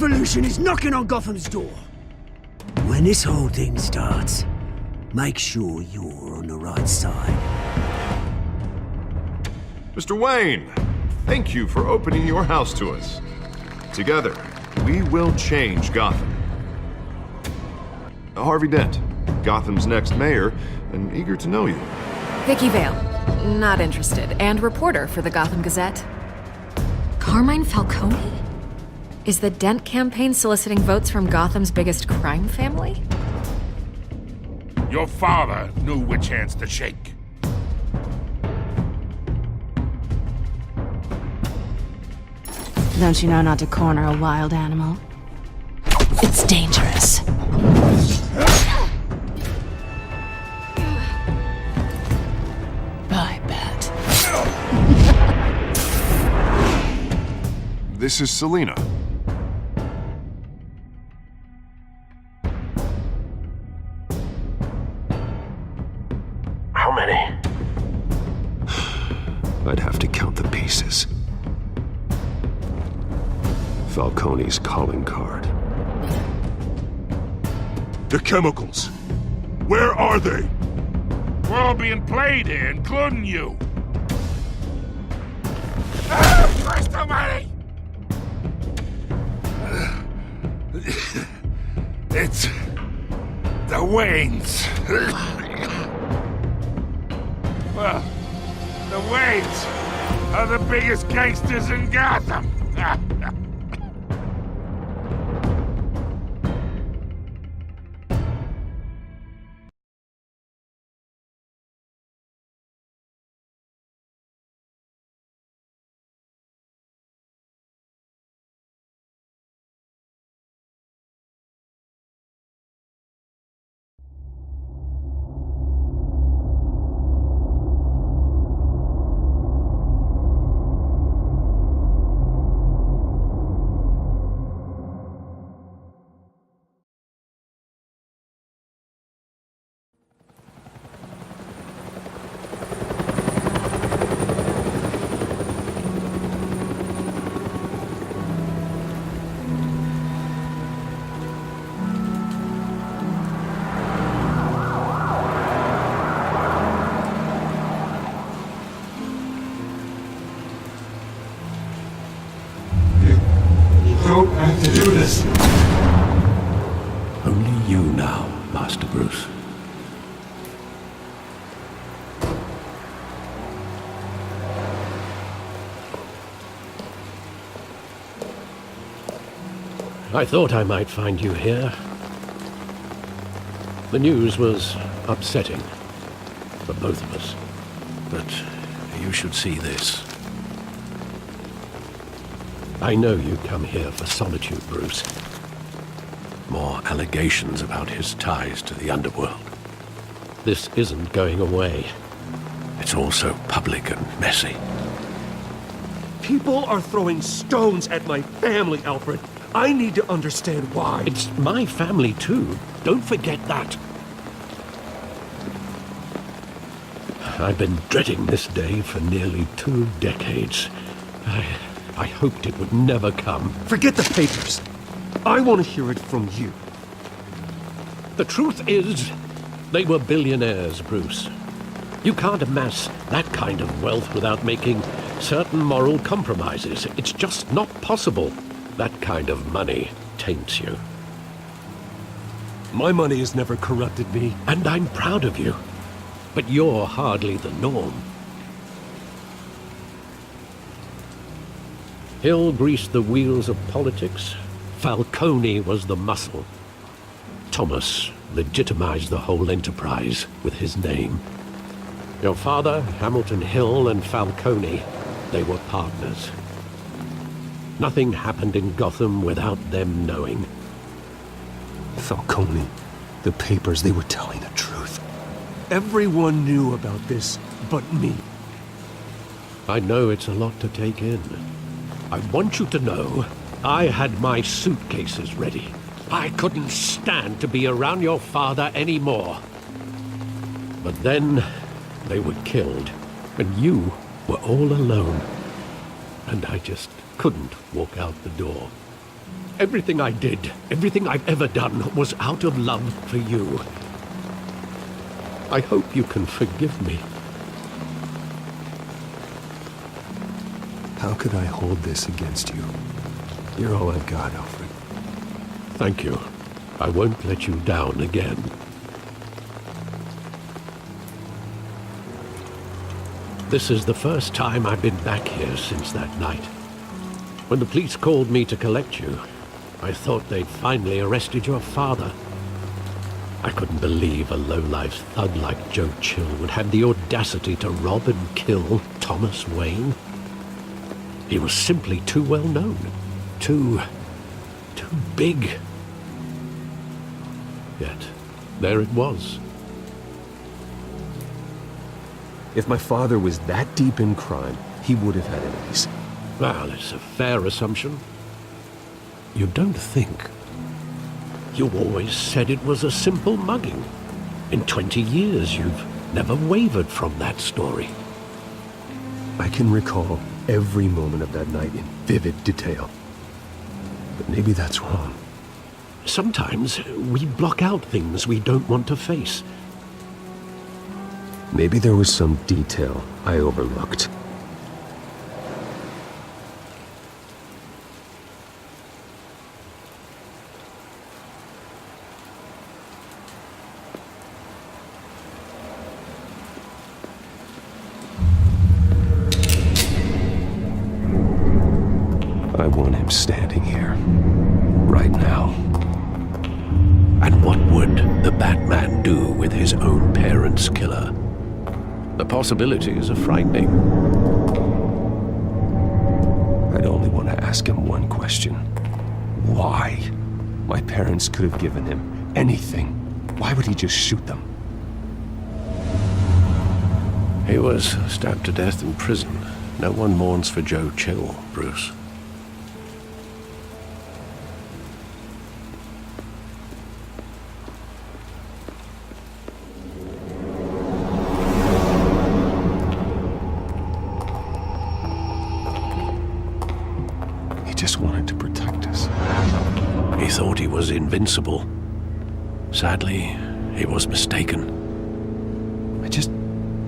revolution is knocking on Gotham's door. When this whole thing starts, make sure you're on the right side. Mr. Wayne, thank you for opening your house to us. Together, we will change Gotham. Harvey Dent, Gotham's next mayor, and eager to know you. Vicky Vale, not interested, and reporter for the Gotham Gazette. Carmine Falcone? Is the Dent campaign soliciting votes from Gotham's biggest crime family? Your father knew which hands to shake. Don't you know not to corner a wild animal? It's dangerous. I bet. This is Selina. How many? I'd have to count the pieces. Falcone's calling card. The chemicals. Where are they? We're all being played here, including you. Christ almighty! It's the Waynes. Well, the Waynes are the biggest gangsters in Gotham. don't have to do this. Only you now, Master Bruce. I thought I might find you here. The news was upsetting for both of us. But you should see this. I know you come here for solitude, Bruce. More allegations about his ties to the underworld. This isn't going away. It's all so public and messy. People are throwing stones at my family, Alfred. I need to understand why. It's my family, too. Don't forget that. I've been dreading this day for nearly 2 decades. I hoped it would never come. Forget the papers. I want to hear it from you. The truth is, they were billionaires, Bruce. You can't amass that kind of wealth without making certain moral compromises. It's just not possible. That kind of money taints you. My money has never corrupted me. And I'm proud of you. But you're hardly the norm. Hill greased the wheels of politics. Falcone was the muscle. Thomas legitimized the whole enterprise with his name. Your father, Hamilton Hill, and Falcone, they were partners. Nothing happened in Gotham without them knowing. Falcone, the papers, they were telling the truth. Everyone knew about this but me. I know it's a lot to take in. I want you to know, I had my suitcases ready. I couldn't stand to be around your father anymore. But then, they were killed, and you were all alone. And I just couldn't walk out the door. Everything I did, everything I've ever done, was out of love for you. I hope you can forgive me. How could I hold this against you? You're all I've got, Alfred. Thank you. I won't let you down again. This is the first time I've been back here since that night. When the police called me to collect you, I thought they'd finally arrested your father. I couldn't believe a low-life thug like Joe Chill would have the audacity to rob and kill Thomas Wayne. He was simply too well known. Too big. Yet, there it was. If my father was that deep in crime, he would have had enemies. Well, it's a fair assumption. You don't think? You always said it was a simple mugging. In 20 years, you've never wavered from that story. I can recall every moment of that night in vivid detail. But maybe that's wrong. Sometimes we block out things we don't want to face. Maybe there was some detail I overlooked. I want him standing here, right now. And what would the Batman do with his own parents' killer? The possibilities are frightening. I'd only want to ask him one question. Why? My parents could have given him anything. Why would he just shoot them? He was stabbed to death in prison. No one mourns for Joe Chill, Bruce. Just wanted to protect us. He thought he was invincible. Sadly, he was mistaken.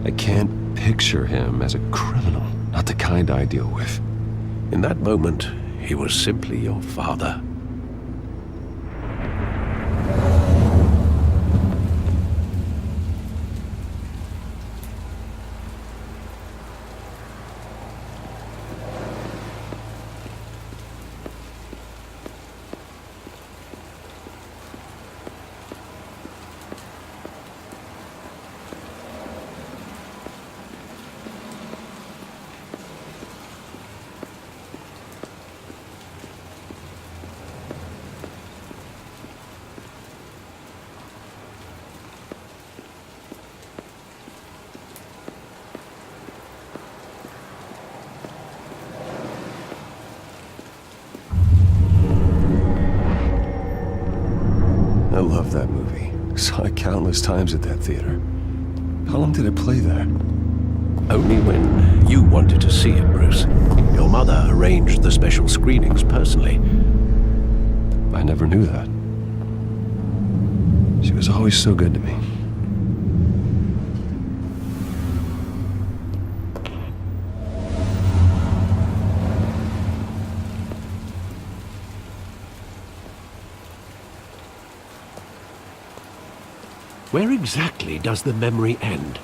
I can't picture him as a criminal. Not the kind I deal with. In that moment, he was simply your father. I love that movie. Saw it countless times at that theater. How long did it play there? Only when you wanted to see it, Bruce. Your mother arranged the special screenings personally. I never knew that. She was always so good to me. Where exactly does the memory end?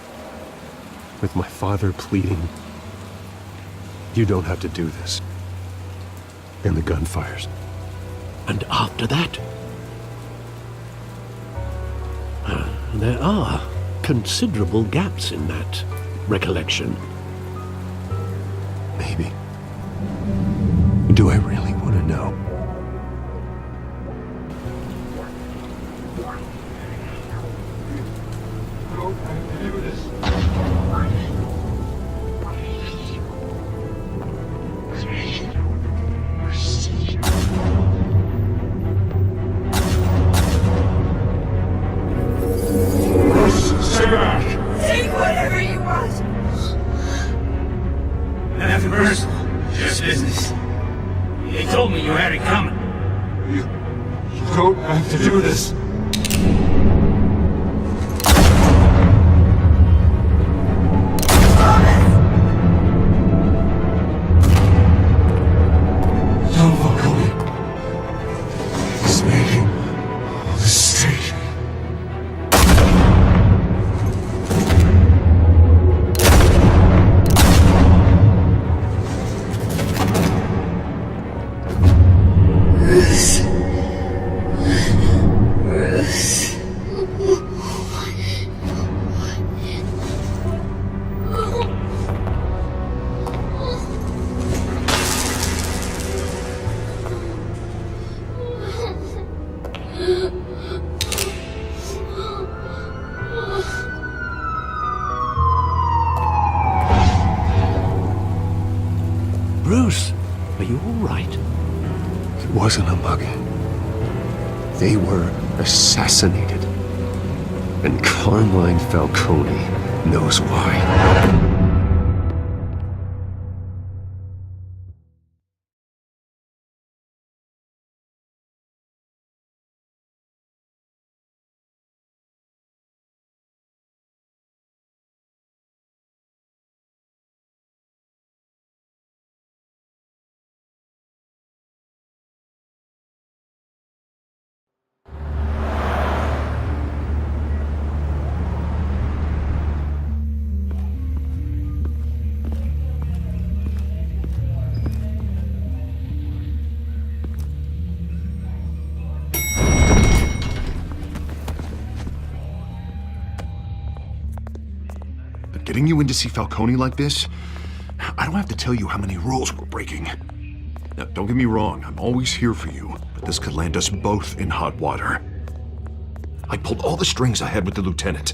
With my father pleading, "You don't have to do this." And the gun fires. And after that? There are considerable gaps in that recollection. Maybe. Do I really want to know? Take whatever you want. Nothing personal, just business. They told me you had it coming. You don't have to do this. John Falcone is making a mistake. Bruce, are you all right? It wasn't a mugging. They were assassinated. And Carmine Falcone knows why. Getting you in to see Falcone like this? I don't have to tell you how many rules we're breaking. Now, don't get me wrong, I'm always here for you, but this could land us both in hot water. I pulled all the strings I had with the lieutenant.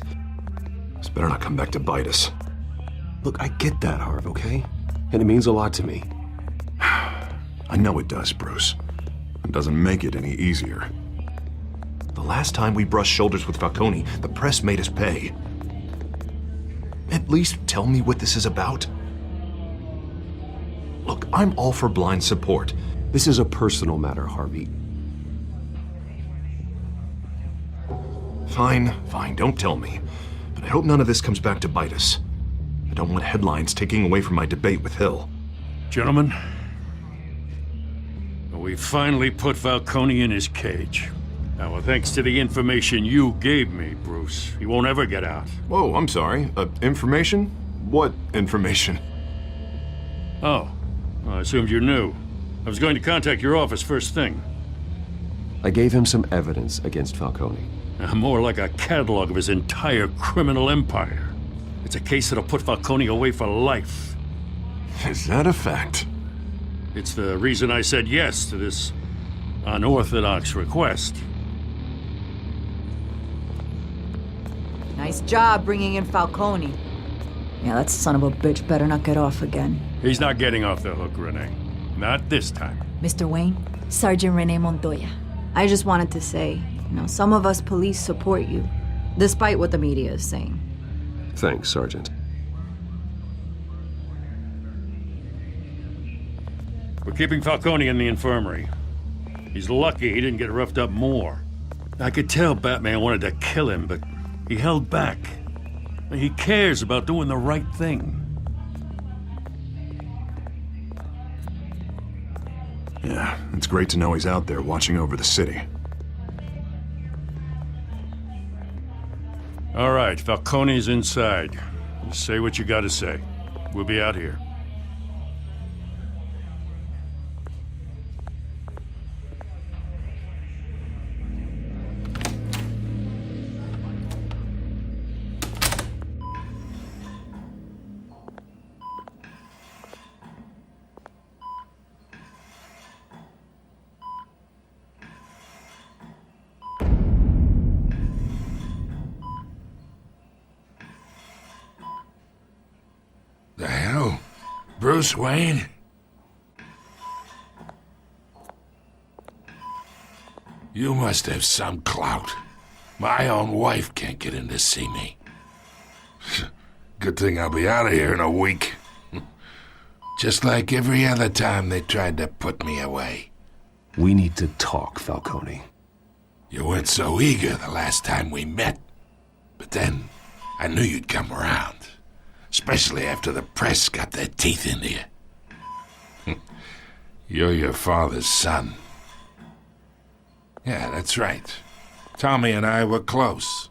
This better not come back to bite us. Look, I get that, Harv, okay? And it means a lot to me. I know it does, Bruce. It doesn't make it any easier. The last time we brushed shoulders with Falcone, the press made us pay. At least tell me what this is about. Look, I'm all for blind support. This is a personal matter, Harvey. Fine, don't tell me. But I hope none of this comes back to bite us. I don't want headlines taking away from my debate with Hill. Gentlemen, we finally put Falcone in his cage. Now, thanks to the information you gave me, Bruce, he won't ever get out. Whoa, I'm sorry. Information? What information? Oh, well, I assumed you knew. I was going to contact your office first thing. I gave him some evidence against Falcone. More like a catalog of his entire criminal empire. It's a case that'll put Falcone away for life. Is that a fact? It's the reason I said yes to this unorthodox request. Nice job bringing in Falcone. Yeah, that son of a bitch better not get off again. He's not getting off the hook, Renee. Not this time. Mr. Wayne, Sergeant Renee Montoya. I just wanted to say, some of us police support you, despite what the media is saying. Thanks, Sergeant. We're keeping Falcone in the infirmary. He's lucky he didn't get roughed up more. I could tell Batman wanted to kill him, but he held back. He cares about doing the right thing. Yeah, it's great to know he's out there watching over the city. All right, Falcone's inside. Just say what you gotta say. We'll be out here. The hell? Bruce Wayne? You must have some clout. My own wife can't get in to see me. Good thing I'll be out of here in a week. Just like every other time they tried to put me away. We need to talk, Falcone. You weren't so eager the last time we met. But then, I knew you'd come around. Especially after the press got their teeth into you. You're your father's son. Yeah, that's right. Tommy and I were close.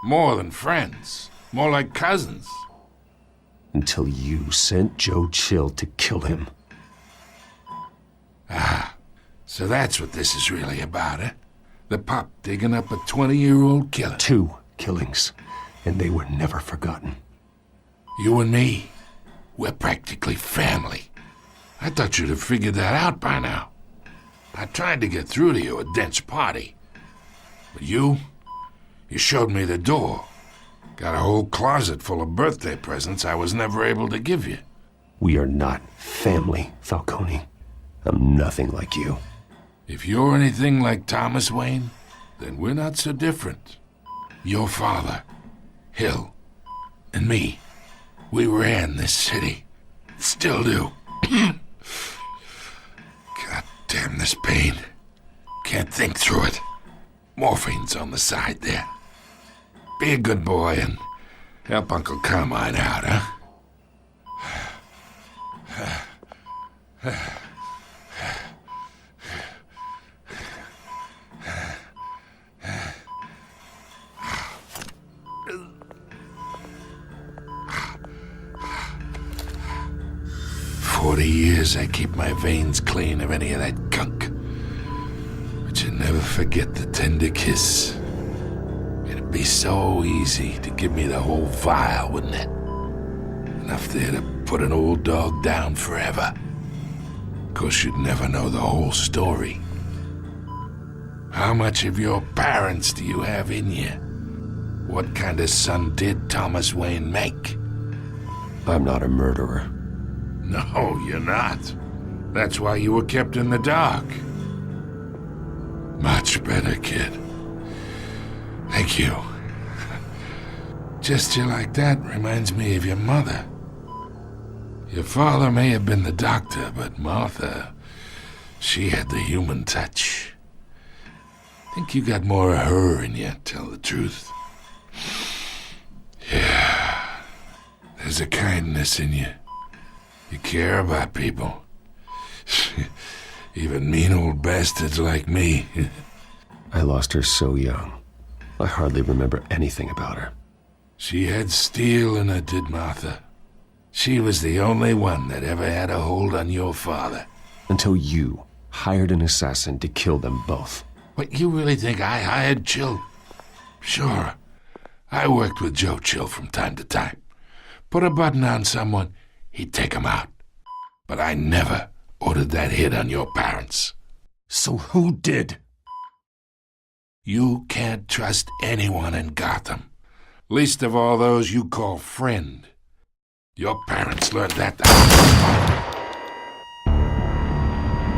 More than friends. More like cousins. Until you sent Joe Chill to kill him. Ah, so that's what this is really about, eh? The pup digging up a 20-year-old killer. 2 killings, and they were never forgotten. You and me, we're practically family. I thought you'd have figured that out by now. I tried to get through to you at Dent's party. But you showed me the door. Got a whole closet full of birthday presents I was never able to give you. We are not family, Falcone. I'm nothing like you. If you're anything like Thomas Wayne, then we're not so different. Your father, Hill, and me, we ran this city. Still do. God damn this pain. Can't think through it. Morphine's on the side there. Be a good boy and help Uncle Carmine out, huh? 40 years I keep my veins clean of any of that gunk. But you never forget the tender kiss. It'd be so easy to give me the whole vial, wouldn't it? Enough there to put an old dog down forever. Of course, you'd never know the whole story. How much of your parents do you have in you? What kind of son did Thomas Wayne make? I'm not a murderer. No, you're not. That's why you were kept in the dark. Much better, kid. Thank you. Gesture like that reminds me of your mother. Your father may have been the doctor, but Martha, she had the human touch. Think you got more of her in you, tell the truth. Yeah. There's a kindness in you. You care about people. Even mean old bastards like me. I lost her so young. I hardly remember anything about her. She had steel in her, did Martha. She was the only one that ever had a hold on your father. Until you hired an assassin to kill them both. What, you really think I hired Chill? Sure. I worked with Joe Chill from time to time. Put a button on someone, he'd take him out. But I never ordered that hit on your parents. So who did? You can't trust anyone in Gotham. Least of all those you call friend. Your parents learned that.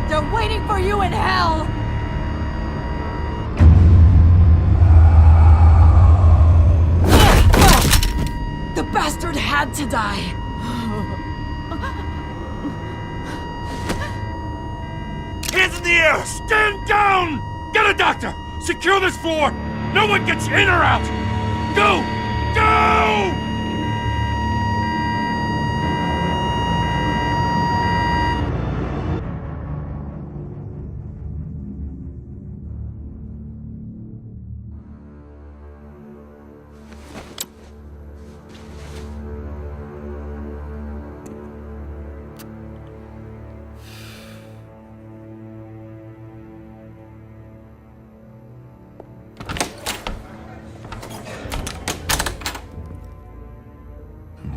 They're waiting for you in hell! The bastard had to die! Hands in the air! Stand down! Get a doctor! Secure this floor! No one gets in or out! Go! Go!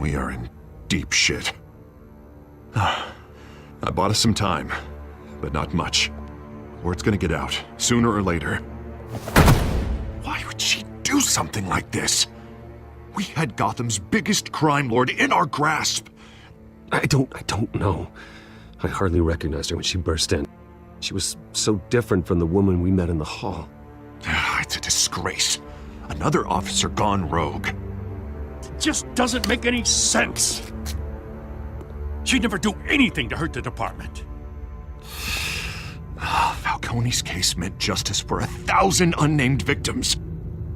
We are in deep shit. I bought us some time, but not much. Word's gonna get out, sooner or later. Why would she do something like this? We had Gotham's biggest crime lord in our grasp. I don't know. I hardly recognized her when she burst in. She was so different from the woman we met in the hall. It's a disgrace. Another officer gone rogue. Just doesn't make any sense. She'd never do anything to hurt the department. Falcone's case meant justice for 1,000 unnamed victims.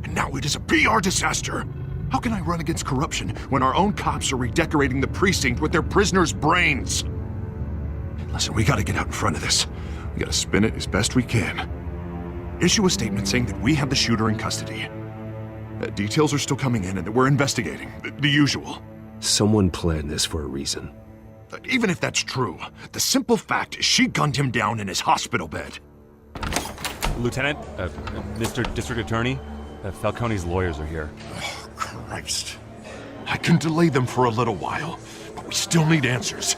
And now it is a PR disaster. How can I run against corruption when our own cops are redecorating the precinct with their prisoners' brains? Listen, we gotta get out in front of this. We gotta spin it as best we can. Issue a statement saying that we have the shooter in custody. Details are still coming in and that we're investigating. The usual. Someone planned this for a reason. Even if that's true, the simple fact is she gunned him down in his hospital bed. Lieutenant, Mr. District Attorney, Falcone's lawyers are here. Oh, Christ. I can delay them for a little while, but we still need answers.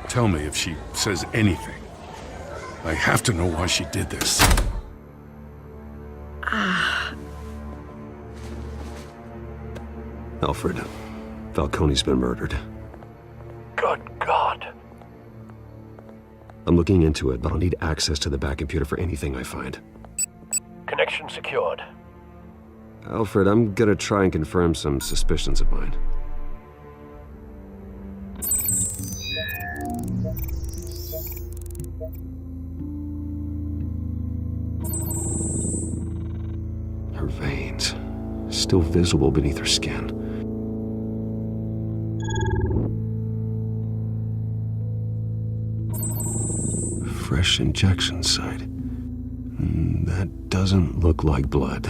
Tell me if she says anything. I have to know why she did this. Alfred, Falcone's been murdered. Good God. I'm looking into it, but I'll need access to the back computer for anything I find. Connection secured. Alfred, I'm gonna try and confirm some suspicions of mine. Her veins, still visible beneath her skin. Fresh injection site. That doesn't look like blood.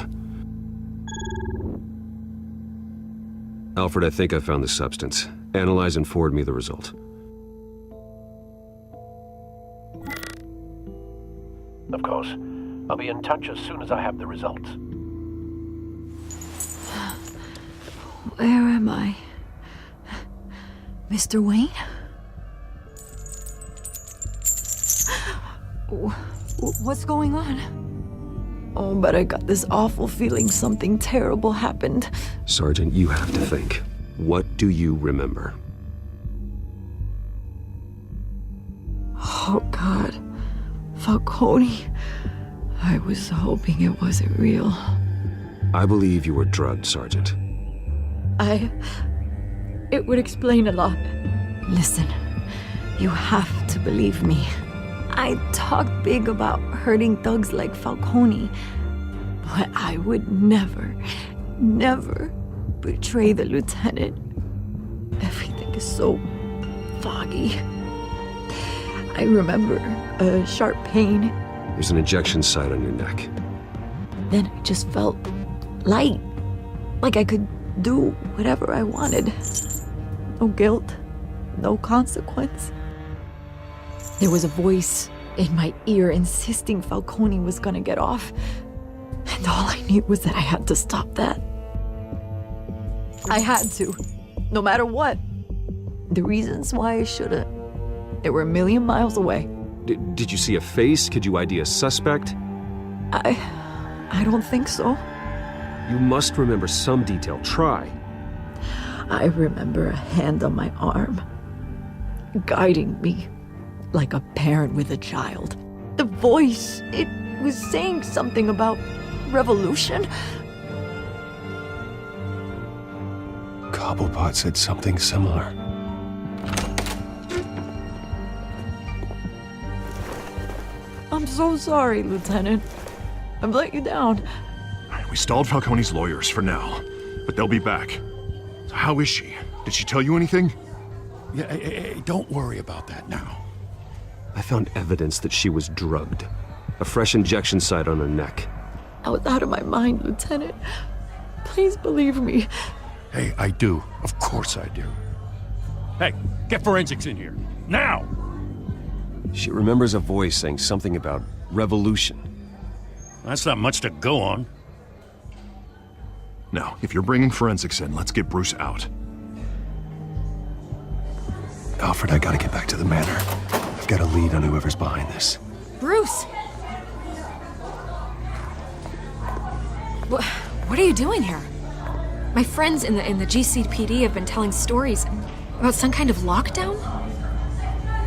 Alfred, I think I found the substance. Analyze and forward me the result. Of course. I'll be in touch as soon as I have the results. Where am I? Mr. Wayne? What's going on? Oh, but I got this awful feeling something terrible happened. Sergeant, you have to think. What do you remember? Oh, God. Falcone. I was hoping it wasn't real. I believe you were drugged, Sergeant. It would explain a lot. Listen, you have to believe me. I talk big about hurting thugs like Falcone, but I would never betray the lieutenant. Everything is so foggy. I remember a sharp pain. There's an injection site on your neck. Then I just felt light, like I could do whatever I wanted. No guilt, no consequence. There was a voice in my ear insisting Falcone was gonna get off. And all I knew was that I had to stop that. I had to, no matter what. The reasons why I shouldn't, they were a million miles away. Did you see a face? Could you ID a suspect? I don't think so. You must remember some detail. Try. I remember a hand on my arm, guiding me like a parent with a child. The voice, it was saying something about revolution. Cobblepot said something similar. I'm so sorry, Lieutenant. I've let you down. We stalled Falcone's lawyers for now, but they'll be back. So how is she? Did she tell you anything? Yeah, hey, don't worry about that now. I found evidence that she was drugged. A fresh injection site on her neck. I was out of my mind, Lieutenant. Please believe me. Hey, I do. Of course I do. Hey, get forensics in here. Now! She remembers a voice saying something about revolution. That's not much to go on. Now, if you're bringing forensics in, let's get Bruce out. Alfred, I gotta get back to the manor. I've got a lead on whoever's behind this. Bruce! What are you doing here? My friends in the GCPD have been telling stories about some kind of lockdown?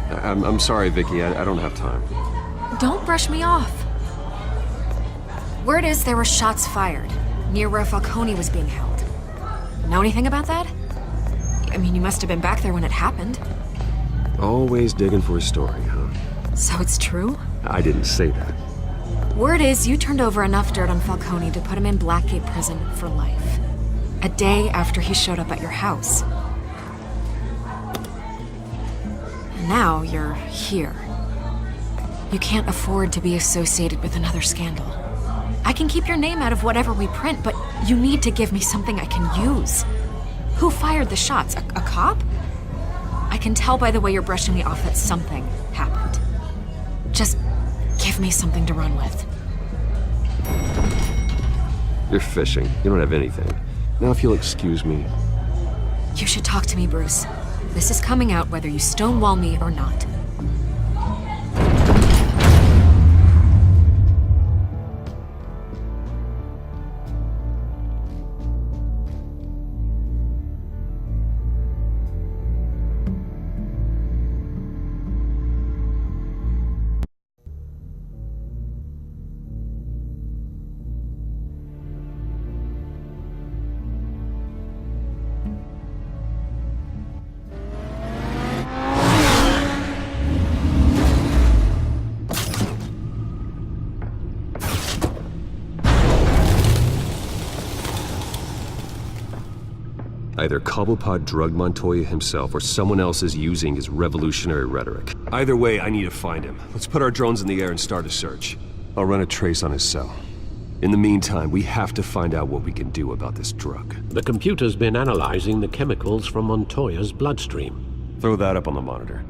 I'm sorry, Vicky. I don't have time. Don't brush me off. Word is there were shots fired near where Falcone was being held. Know anything about that? I mean, you must have been back there when it happened. Always digging for a story, huh? So it's true? I didn't say that. Word is you turned over enough dirt on Falcone to put him in Blackgate Prison for life. A day after he showed up at your house. And now you're here. You can't afford to be associated with another scandal. I can keep your name out of whatever we print, but you need to give me something I can use. Who fired the shots? A cop? I can tell by the way you're brushing me off that something happened. Just give me something to run with. You're fishing. You don't have anything. Now if you'll excuse me. You should talk to me, Bruce. This is coming out whether you stonewall me or not. Either Cobblepot drugged Montoya himself or someone else is using his revolutionary rhetoric. Either way, I need to find him. Let's put our drones in the air and start a search. I'll run a trace on his cell. In the meantime, we have to find out what we can do about this drug. The computer's been analyzing the chemicals from Montoya's bloodstream. Throw that up on the monitor.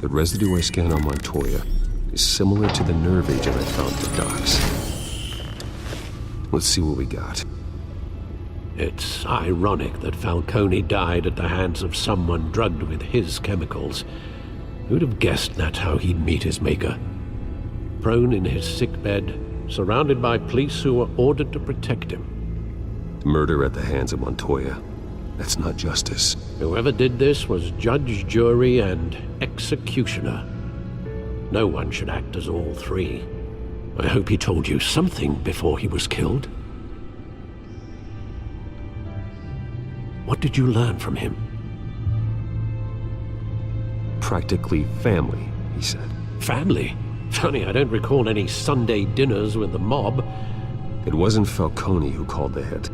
The residue I scanned on Montoya is similar to the nerve agent I found at the docks. Let's see what we got. It's ironic that Falcone died at the hands of someone drugged with his chemicals. Who'd have guessed that's how he'd meet his maker? Prone in his sickbed, surrounded by police who were ordered to protect him. Murder at the hands of Montoya. That's not justice. Whoever did this was judge, jury, and executioner. No one should act as all three. I hope he told you something before he was killed. What did you learn from him? Practically family, he said. Family? Funny, I don't recall any Sunday dinners with the mob. It wasn't Falcone who called the hit.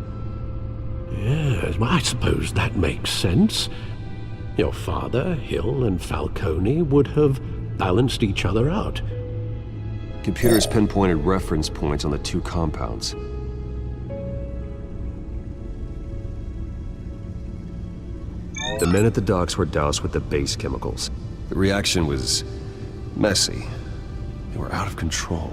Yes, well, I suppose that makes sense. Your father, Hill, and Falcone would have balanced each other out. Computers pinpointed reference points on the two compounds. The men at the docks were doused with the base chemicals. The reaction was messy. They were out of control.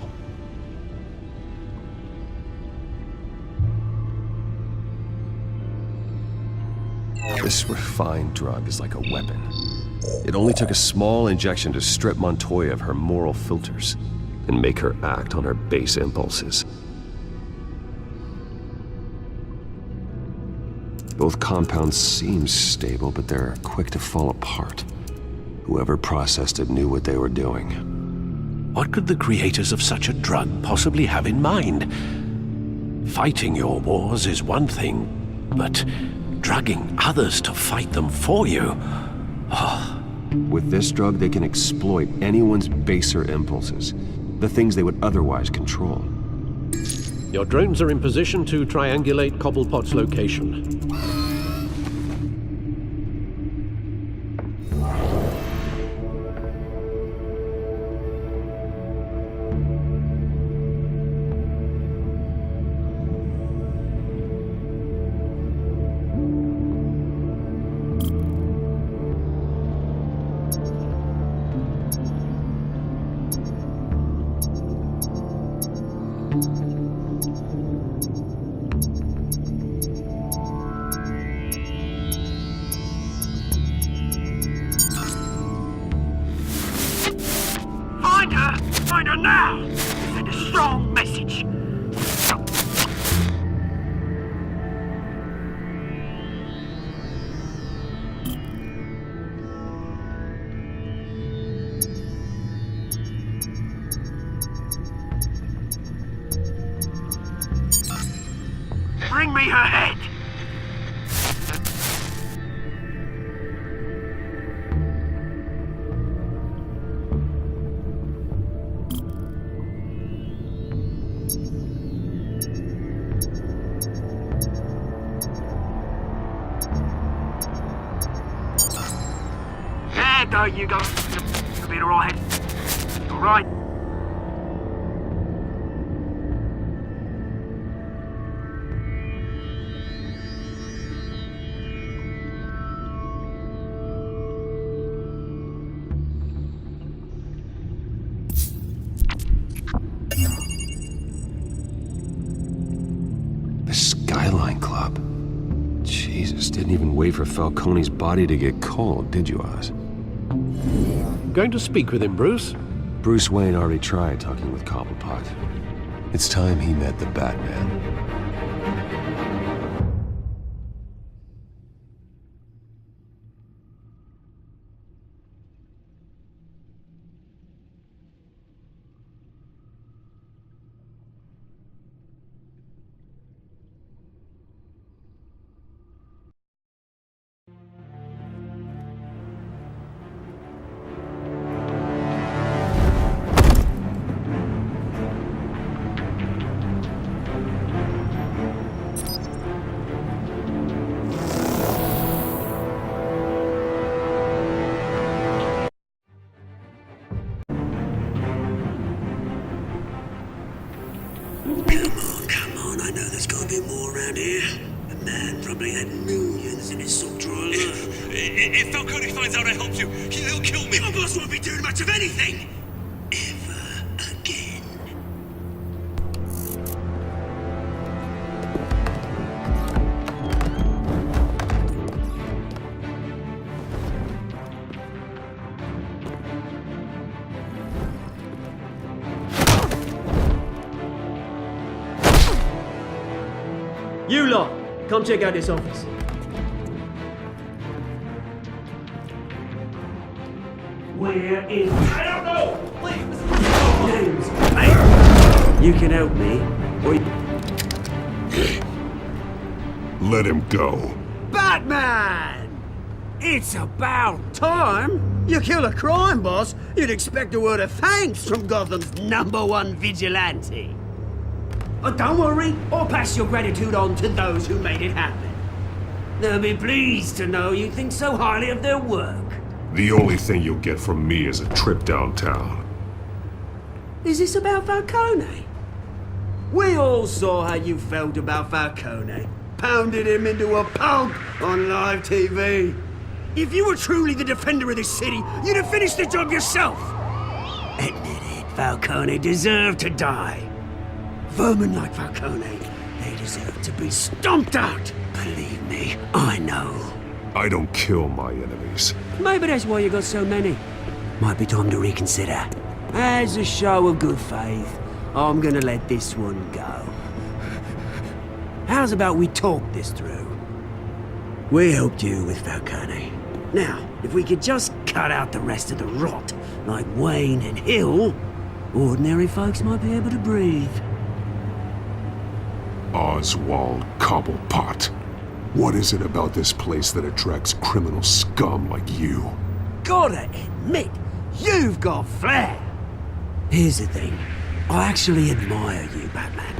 This refined drug is like a weapon. It only took a small injection to strip Montoya of her moral filters and make her act on her base impulses. Both compounds seem stable, but they're quick to fall apart. Whoever processed it knew what they were doing. What could the creators of such a drug possibly have in mind? Fighting your wars is one thing, but drugging others to fight them for you? Oh. With this drug, they can exploit anyone's baser impulses, the things they would otherwise control. Your drones are in position to triangulate Cobblepot's location. Find her now! Send a strong message. Bring me her head! bad though, you go. You'll be alright. Alright. The Skyline Club. Jesus, didn't even wait for Falcone's body to get cold, did you, Oz? Going to speak with him, Bruce? Bruce Wayne already tried talking with Cobblepot. It's time he met the Batman. Come on, I know there's gotta be more around here. The man probably had millions in his sock drawer alone. If Falcone finds out I helped you, he'll kill me. Your boss won't be doing much of anything! Ever again. You lot, come check out this office. Where is... I don't know! Please! James, hey! You can help me, or Let him go. Batman! It's about time! You kill a crime boss, you'd expect a word of thanks from Gotham's #1 vigilante. Oh, don't worry, I'll pass your gratitude on to those who made it happen. They'll be pleased to know you think so highly of their work. The only thing you'll get from me is a trip downtown. Is this about Falcone? We all saw how you felt about Falcone. Pounded him into a pulp on live TV. If you were truly the defender of this city, you'd have finished the job yourself. Admit it, Falcone deserved to die. Vermin like Falcone, they deserve to be stomped out. Believe me, I know. I don't kill my enemies. Maybe that's why you got so many. Might be time to reconsider. As a show of good faith, I'm gonna let this one go. How's about we talk this through? We helped you with Falcone. Now, if we could just cut out the rest of the rot, like Wayne and Hill, ordinary folks might be able to breathe. Oswald Cobblepot. What is it about this place that attracts criminal scum like you? Gotta admit, you've got flair. Here's the thing. I actually admire you, Batman.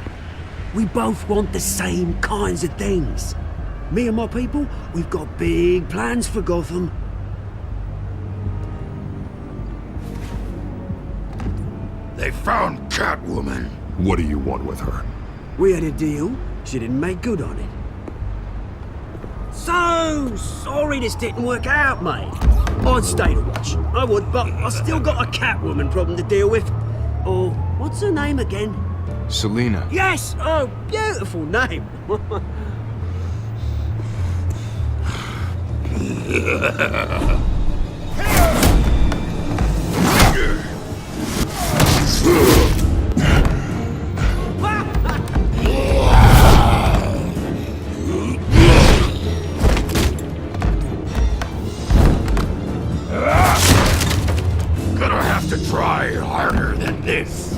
We both want the same kinds of things. Me and my people, we've got big plans for Gotham. They found Catwoman. What do you want with her? We had a deal. She didn't make good on it. So sorry this didn't work out, mate. I'd stay to watch. I would, but I still got a Catwoman problem to deal with. Oh, what's her name again? Selina. Yes! Oh, beautiful name. Gonna have to try harder than this.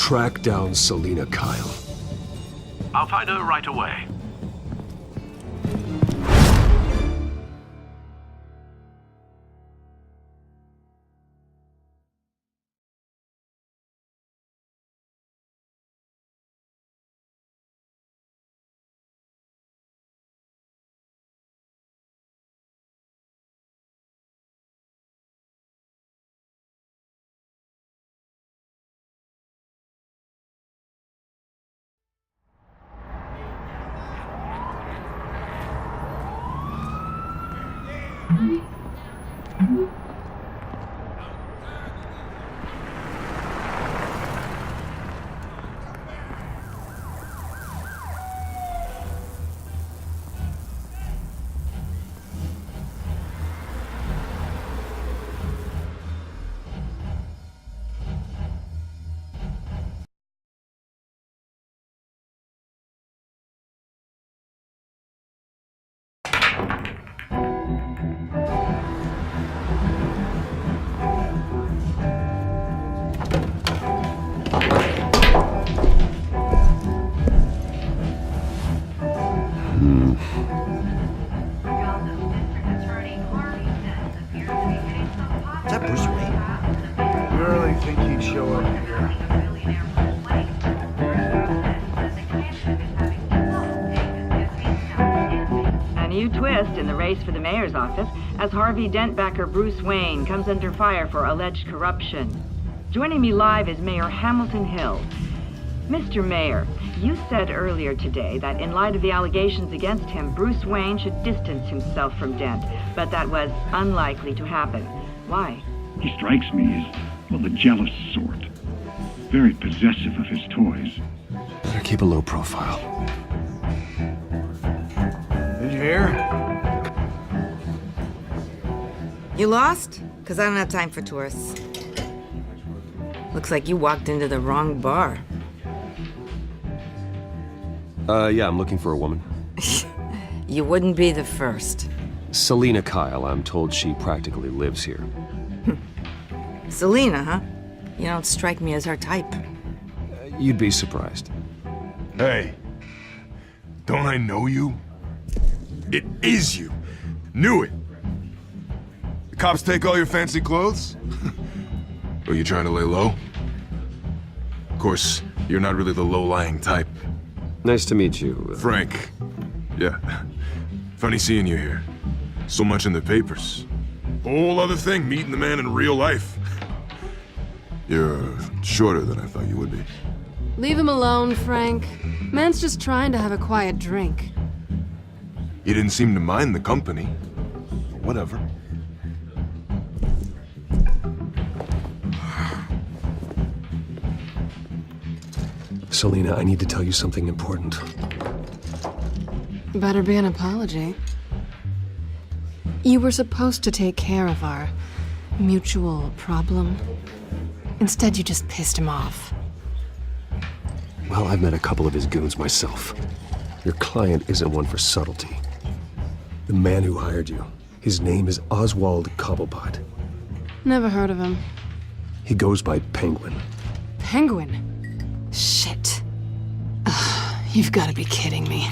track down Selina Kyle. I'll find her right away. Is that Bruce Wayne? You really think he'd show up here? A new twist in the race for the mayor's office as Harvey Dent backer Bruce Wayne comes under fire for alleged corruption. Joining me live is Mayor Hamilton Hill. Mr. Mayor, you said earlier today that in light of the allegations against him, Bruce Wayne should distance himself from Dent, but that was unlikely to happen. Why? He strikes me as, well, the jealous sort. Very possessive of his toys. Better keep a low profile. Did you hear? You lost? Because I don't have time for tourists. Looks like you walked into the wrong bar. Yeah, I'm looking for a woman. You wouldn't be the first. Selina Kyle, I'm told she practically lives here. Selina, huh? You don't strike me as her type. You'd be surprised. Hey, don't I know you? It is you. Knew it. The cops take all your fancy clothes? Are you trying to lay low? Of course, you're not really the low-lying type. Nice to meet you. Frank. Yeah. Funny seeing you here. So much in the papers. Whole other thing, meeting the man in real life. You're shorter than I thought you would be. Leave him alone, Frank. Man's just trying to have a quiet drink. You didn't seem to mind the company. Whatever. Selina, I need to tell you something important. Better be an apology. You were supposed to take care of our mutual problem. Instead, you just pissed him off. Well, I've met a couple of his goons myself. Your client isn't one for subtlety. The man who hired you, his name is Oswald Cobblepot. Never heard of him. He goes by Penguin. Penguin? Shit. Ugh, you've got to be kidding me.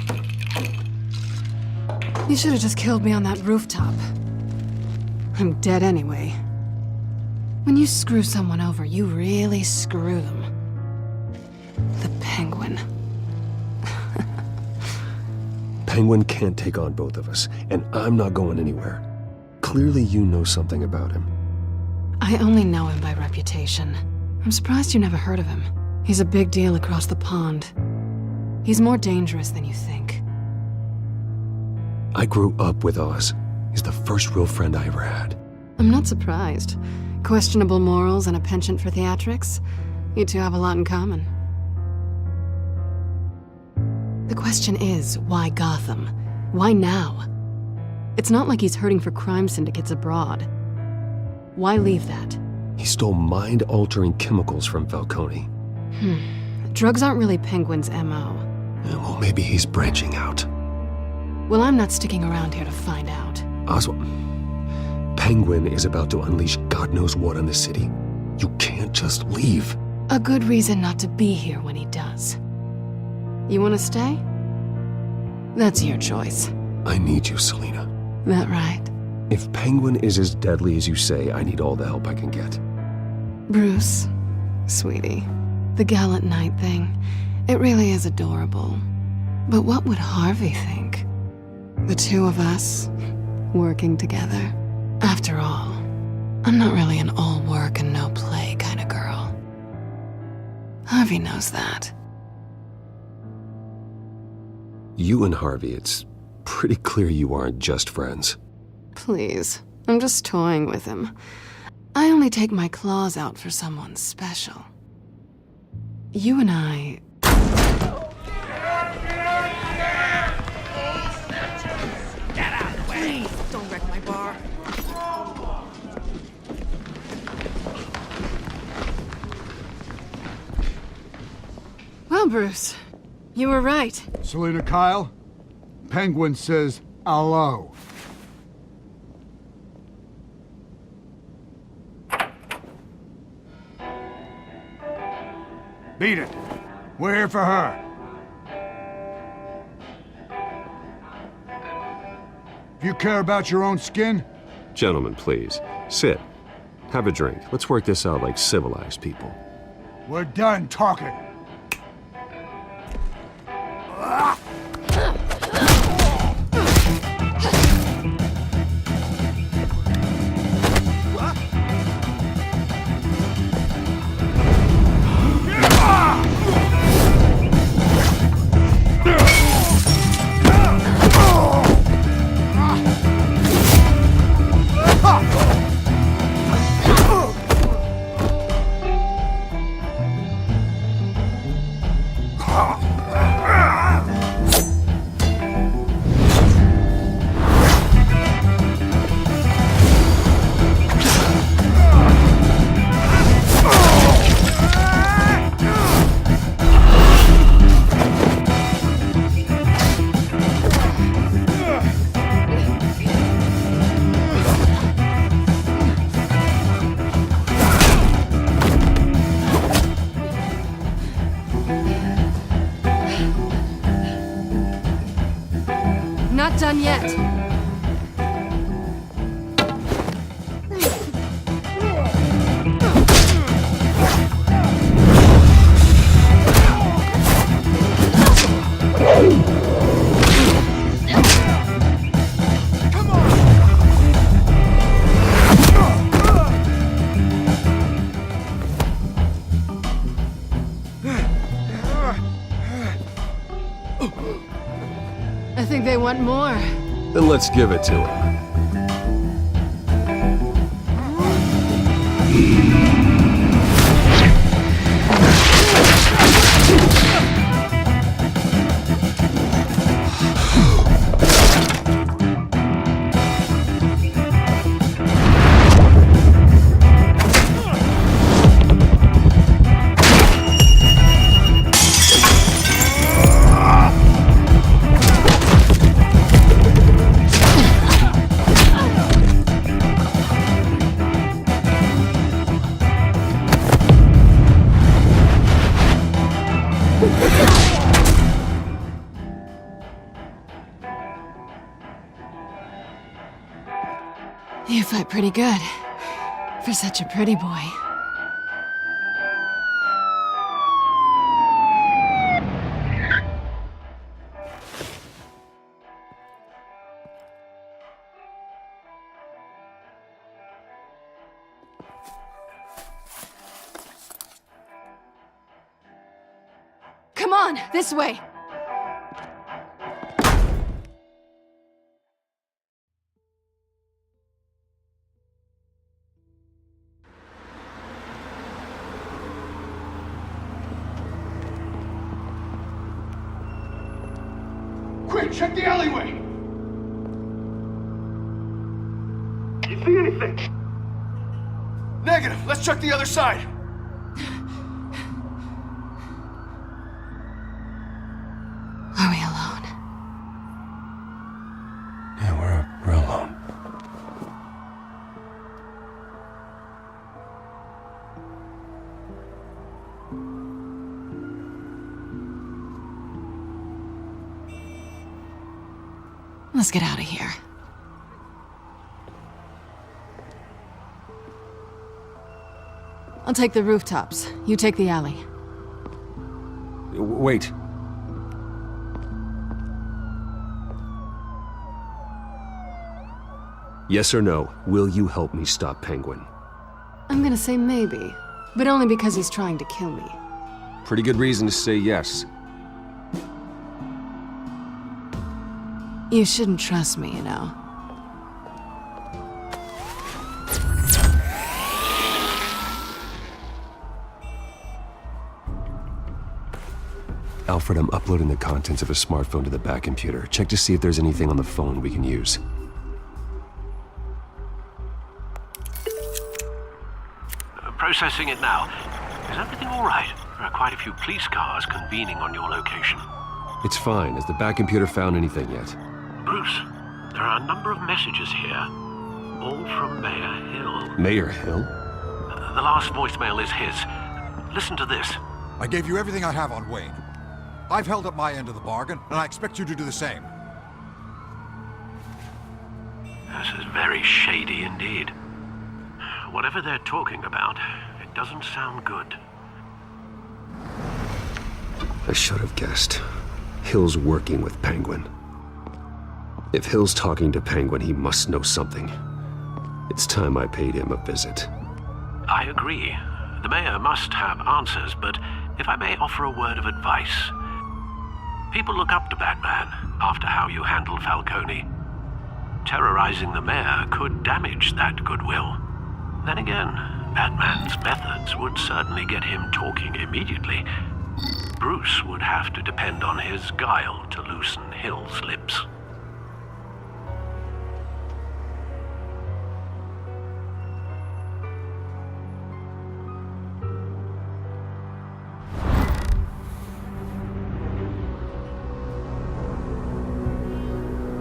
You should have just killed me on that rooftop. I'm dead anyway. When you screw someone over, you really screw them. The Penguin. Penguin can't take on both of us, and I'm not going anywhere. Clearly you know something about him. I only know him by reputation. I'm surprised you never heard of him. He's a big deal across the pond. He's more dangerous than you think. I grew up with Oz. He's the first real friend I ever had. I'm not surprised. Questionable morals and a penchant for theatrics. You two have a lot in common. The question is, why Gotham? Why now? It's not like he's hurting for crime syndicates abroad. Why leave that? He stole mind-altering chemicals from Falcone. Drugs aren't really Penguin's M.O. Well, maybe he's branching out. Well, I'm not sticking around here to find out. Oswald, Penguin is about to unleash God knows what on the city. You can't just leave. A good reason not to be here when he does. You want to stay? That's your choice. I need you, Selina. That right? If Penguin is as deadly as you say, I need all the help I can get. Bruce, sweetie, the gallant knight thing, it really is adorable. But what would Harvey think? The two of us, working together. After all, I'm not really an all work and no play kind of girl. Harvey knows that. You and Harvey, it's pretty clear you aren't just friends. Please, I'm just toying with him. I only take my claws out for someone special. You and I... Get out of the way! Please, don't wreck my bar. Well, Bruce, you were right. Selina Kyle, Penguin says hello. Beat it. We're here for her. If you care about your own skin... Gentlemen, please. Sit. Have a drink. Let's work this out like civilized people. We're done talking. Not done yet. I think they want more. Then let's give it to him. You fight pretty good. For such a pretty boy. Come on, this way! Quick, check the alleyway! You see anything? Negative. Let's check the other side. Are we alone? Yeah, we're alone. Let's get out of here. I'll take the rooftops. You take the alley. Wait. Yes or no, will you help me stop Penguin? I'm gonna say maybe, but only because he's trying to kill me. Pretty good reason to say yes. You shouldn't trust me, you know. Alfred, I'm uploading the contents of a smartphone to the back computer. Check to see if there's anything on the phone we can use. Processing it now. Is everything all right? There are quite a few police cars convening on your location. It's fine. Has the back computer found anything yet? Bruce, there are a number of messages here, all from Mayor Hill. Mayor Hill? The last voicemail is his. Listen to this. I gave you everything I have on Wayne. I've held up my end of the bargain, and I expect you to do the same. This is very shady indeed. Whatever they're talking about, it doesn't sound good. I should have guessed. Hill's working with Penguin. If Hill's talking to Penguin, he must know something. It's time I paid him a visit. I agree. The mayor must have answers, but if I may offer a word of advice. People look up to Batman after how you handled Falcone. Terrorizing the mayor could damage that goodwill. Then again, Batman's methods would certainly get him talking immediately. Bruce would have to depend on his guile to loosen Hill's lips.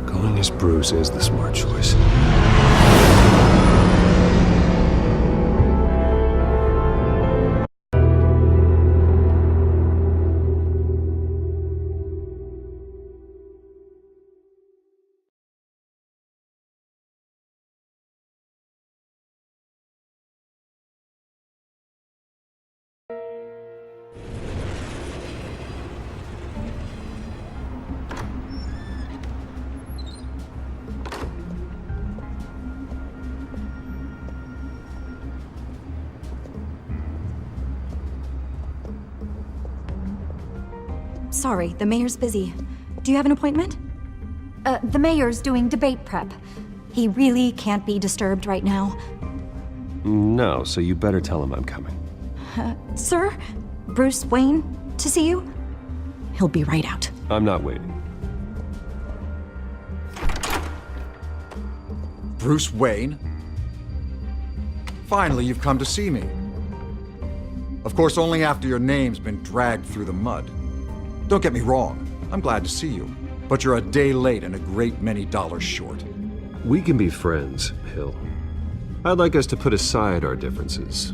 Going as Bruce is the smart choice. Sorry, the mayor's busy. Do you have an appointment? The mayor's doing debate prep. He really can't be disturbed right now. No, so you better tell him I'm coming. Sir? Bruce Wayne to see you? He'll be right out. I'm not waiting. Bruce Wayne? Finally, you've come to see me. Of course, only after your name's been dragged through the mud. Don't get me wrong, I'm glad to see you. But you're a day late and a great many dollars short. We can be friends, Hill. I'd like us to put aside our differences.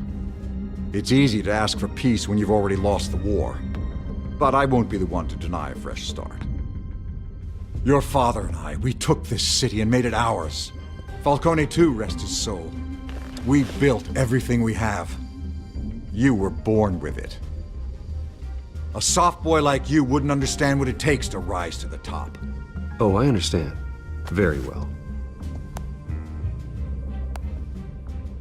It's easy to ask for peace when you've already lost the war. But I won't be the one to deny a fresh start. Your father and I, we took this city and made it ours. Falcone too, rest his soul. We built everything we have. You were born with it. A soft boy like you wouldn't understand what it takes to rise to the top. Oh, I understand. Very well.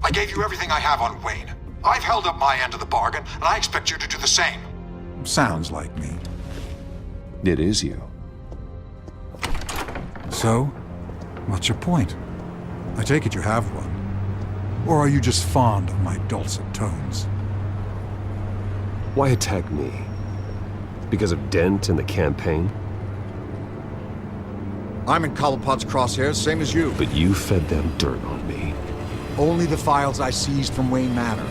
I gave you everything I have on Wayne. I've held up my end of the bargain, and I expect you to do the same. Sounds like me. It is you. So, what's your point? I take it you have one. Or are you just fond of my dulcet tones? Why attack me? Because of Dent and the campaign? I'm in Cobblepot's crosshairs, same as you. But you fed them dirt on me. Only the files I seized from Wayne Manor.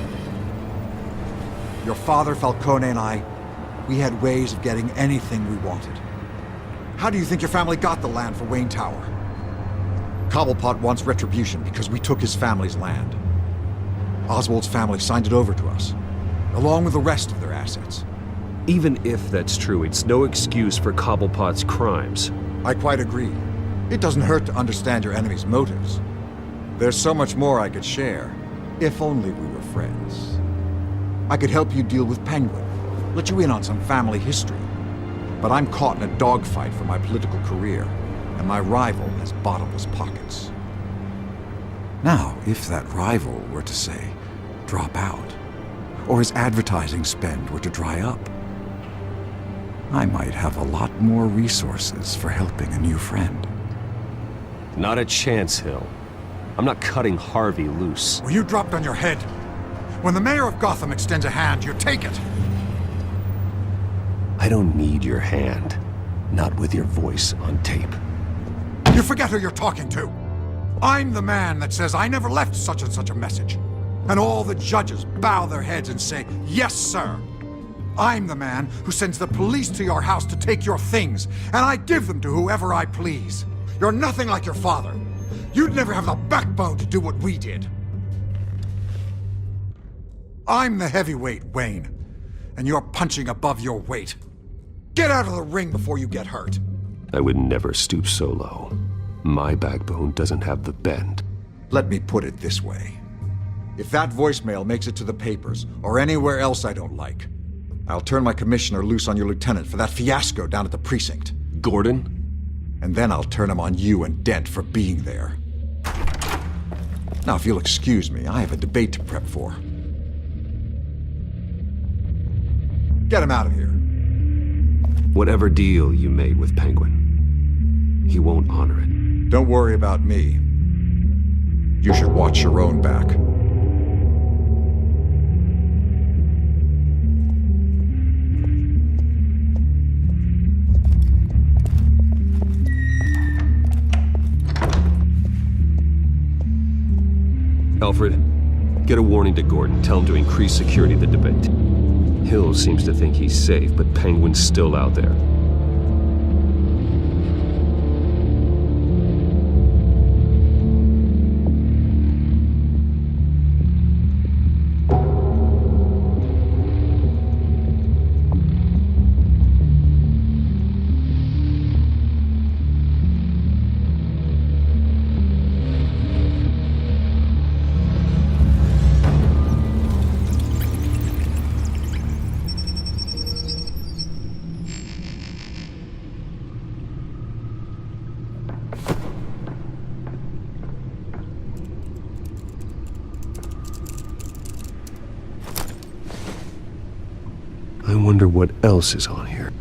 Your father, Falcone, and I, we had ways of getting anything we wanted. How do you think your family got the land for Wayne Tower? Cobblepot wants retribution because we took his family's land. Oswald's family signed it over to us, along with the rest of their assets. Even if that's true, it's no excuse for Cobblepot's crimes. I quite agree. It doesn't hurt to understand your enemy's motives. There's so much more I could share, if only we were friends. I could help you deal with Penguin, let you in on some family history. But I'm caught in a dogfight for my political career, and my rival has bottomless pockets. Now, if that rival were to say, drop out, or his advertising spend were to dry up, I might have a lot more resources for helping a new friend. Not a chance, Hill. I'm not cutting Harvey loose. Were you dropped on your head? When the mayor of Gotham extends a hand, you take it! I don't need your hand. Not with your voice on tape. You forget who you're talking to! I'm the man that says I never left such and such a message. And all the judges bow their heads and say, yes, sir. I'm the man who sends the police to your house to take your things, and I give them to whoever I please. You're nothing like your father. You'd never have the backbone to do what we did. I'm the heavyweight, Wayne, and you're punching above your weight. Get out of the ring before you get hurt. I would never stoop so low. My backbone doesn't have the bend. Let me put it this way. If that voicemail makes it to the papers, or anywhere else I don't like, I'll turn my commissioner loose on your lieutenant for that fiasco down at the precinct. Gordon? And then I'll turn him on you and Dent for being there. Now, if you'll excuse me, I have a debate to prep for. Get him out of here. Whatever deal you made with Penguin, he won't honor it. Don't worry about me. You should watch your own back. Alfred, get a warning to Gordon. Tell him to increase security of the debate. Hill seems to think he's safe, but Penguin's still out there. I wonder what else is on here.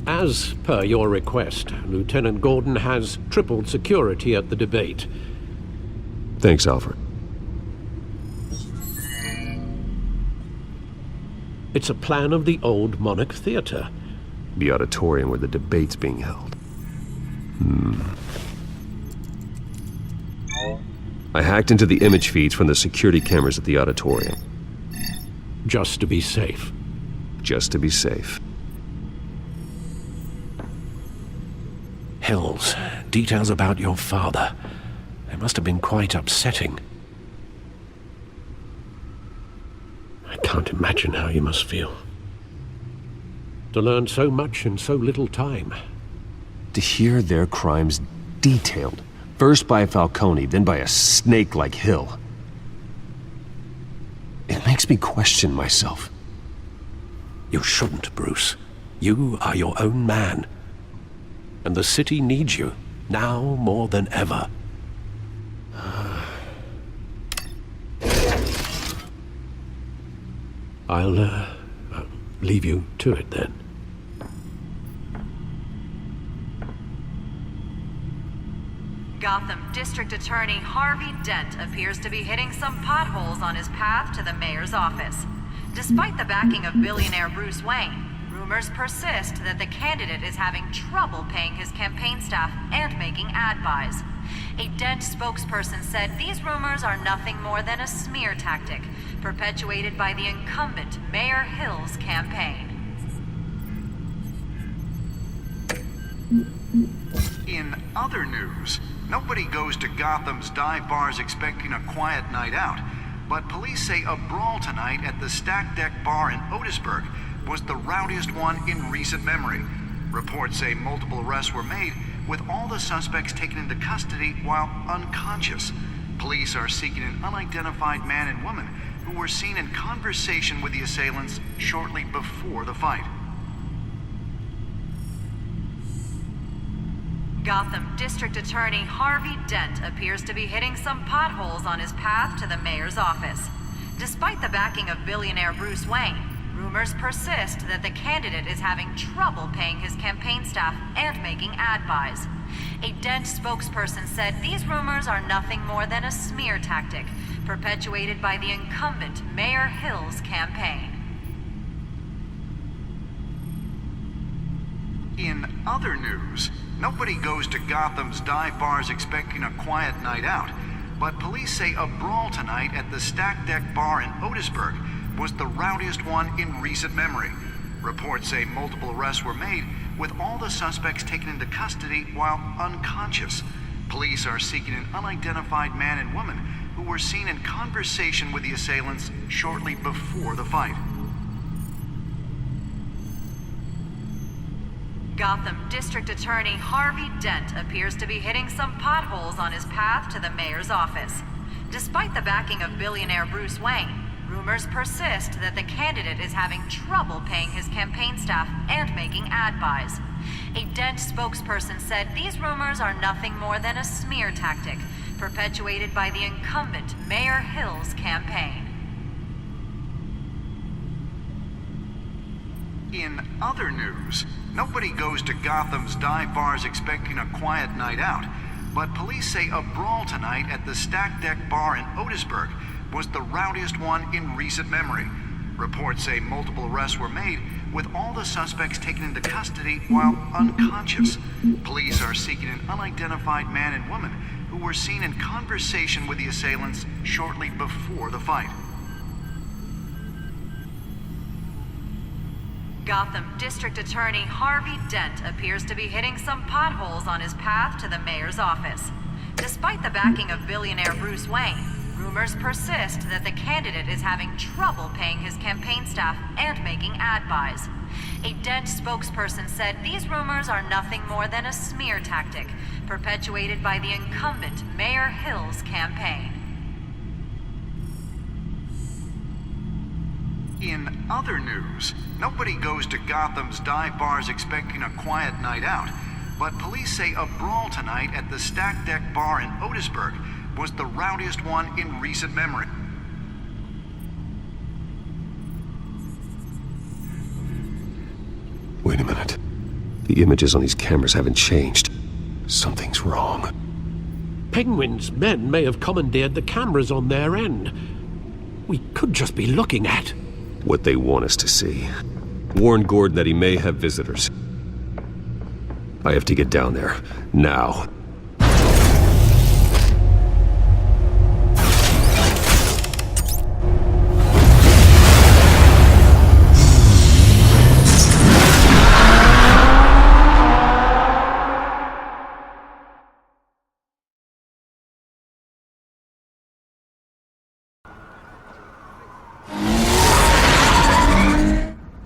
As per your request, Lieutenant Gordon has tripled security at the debate. Thanks, Alfred. It's a plan of the old Monarch Theater. The auditorium where the debate's being held. I hacked into the image feeds from the security cameras at the auditorium. Just to be safe. Just to be safe. Hills, details about your father. They must have been quite upsetting. I can't imagine how you must feel. To learn so much in so little time. To hear their crimes detailed. First by Falcone, then by a snake like Hill. It makes me question myself. You shouldn't, Bruce. You are your own man. And the city needs you, now more than ever. I'll leave you to it then. Gotham District Attorney Harvey Dent appears to be hitting some potholes on his path to the mayor's office. Despite the backing of billionaire Bruce Wayne, rumors persist that the candidate is having trouble paying his campaign staff and making ad buys. A Dent spokesperson said these rumors are nothing more than a smear tactic, perpetuated by the incumbent Mayor Hill's campaign. In other news, nobody goes to Gotham's dive bars expecting a quiet night out, but police say a brawl tonight at the Stack Deck Bar in Otisburg was the rowdiest one in recent memory. Reports say multiple arrests were made, with all the suspects taken into custody while unconscious. Police are seeking an unidentified man and woman who were seen in conversation with the assailants shortly before the fight. Gotham District Attorney Harvey Dent appears to be hitting some potholes on his path to the mayor's office. Despite the backing of billionaire Bruce Wayne, rumors persist that the candidate is having trouble paying his campaign staff and making ad buys. A Dent spokesperson said these rumors are nothing more than a smear tactic perpetuated by the incumbent Mayor Hill's campaign. In other news, nobody goes to Gotham's dive bars expecting a quiet night out, but police say a brawl tonight at the Stack Deck Bar in Otisburg was the rowdiest one in recent memory. Reports say multiple arrests were made, with all the suspects taken into custody while unconscious. Police are seeking an unidentified man and woman who were seen in conversation with the assailants shortly before the fight. Gotham District Attorney Harvey Dent appears to be hitting some potholes on his path to the mayor's office. Despite the backing of billionaire Bruce Wayne, rumors persist that the candidate is having trouble paying his campaign staff and making ad buys. A Dent spokesperson said these rumors are nothing more than a smear tactic perpetuated by the incumbent Mayor Hill's campaign. In other news, nobody goes to Gotham's dive bars expecting a quiet night out, but police say a brawl tonight at the Stack Deck Bar in Otisburg was the rowdiest one in recent memory. Reports say multiple arrests were made, with all the suspects taken into custody while unconscious. Police are seeking an unidentified man and woman who were seen in conversation with the assailants shortly before the fight. Gotham District Attorney Harvey Dent appears to be hitting some potholes on his path to the mayor's office. Despite the backing of billionaire Bruce Wayne, rumors persist that the candidate is having trouble paying his campaign staff and making ad buys. A Dent spokesperson said these rumors are nothing more than a smear tactic perpetuated by the incumbent Mayor Hill's campaign. In other news, nobody goes to Gotham's dive bars expecting a quiet night out, but police say a brawl tonight at the Stack Deck Bar in Otisburg was the rowdiest one in recent memory. Wait a minute. The images on these cameras haven't changed. Something's wrong. Penguin's men may have commandeered the cameras on their end. We could just be looking at what they want us to see. Warn Gordon that he may have visitors. I have to get down there, now.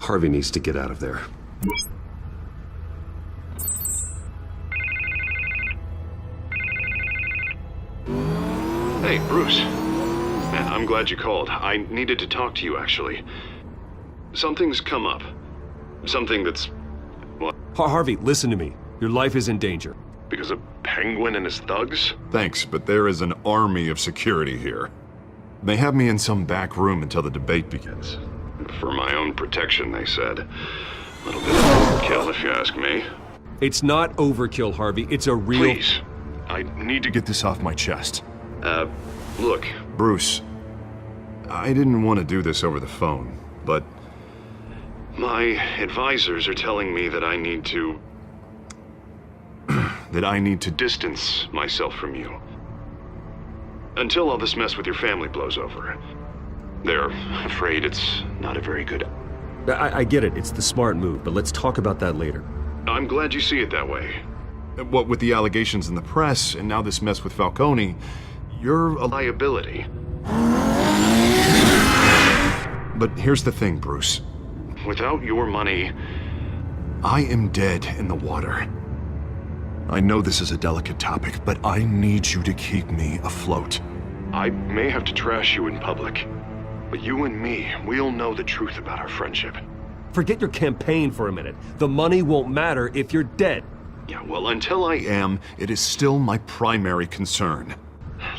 Harvey needs to get out of there. Hey, Bruce. Man, I'm glad you called. I needed to talk to you, actually. Something's come up. Something that's... What? Harvey, listen to me. Your life is in danger. Because of Penguin and his thugs? Thanks, but there is an army of security here. They have me in some back room until the debate begins. For my own protection, they said. A little bit of overkill, if you ask me. It's not overkill, Harvey. It's a real... Please. I need to get this off my chest. Look, Bruce. I didn't want to do this over the phone, but... my advisors are telling me that I need to... that I need to distance myself from you. Until all this mess with your family blows over. They're afraid it's not a very good... I get it. It's the smart move, but let's talk about that later. I'm glad you see it that way. What with the allegations in the press, and now this mess with Falcone, you're a liability. But here's the thing, Bruce. Without your money, I am dead in the water. I know this is a delicate topic, but I need you to keep me afloat. I may have to trash you in public, but you and me, we'll know the truth about our friendship. Forget your campaign for a minute. The money won't matter if you're dead. Yeah, well, until I am, it is still my primary concern.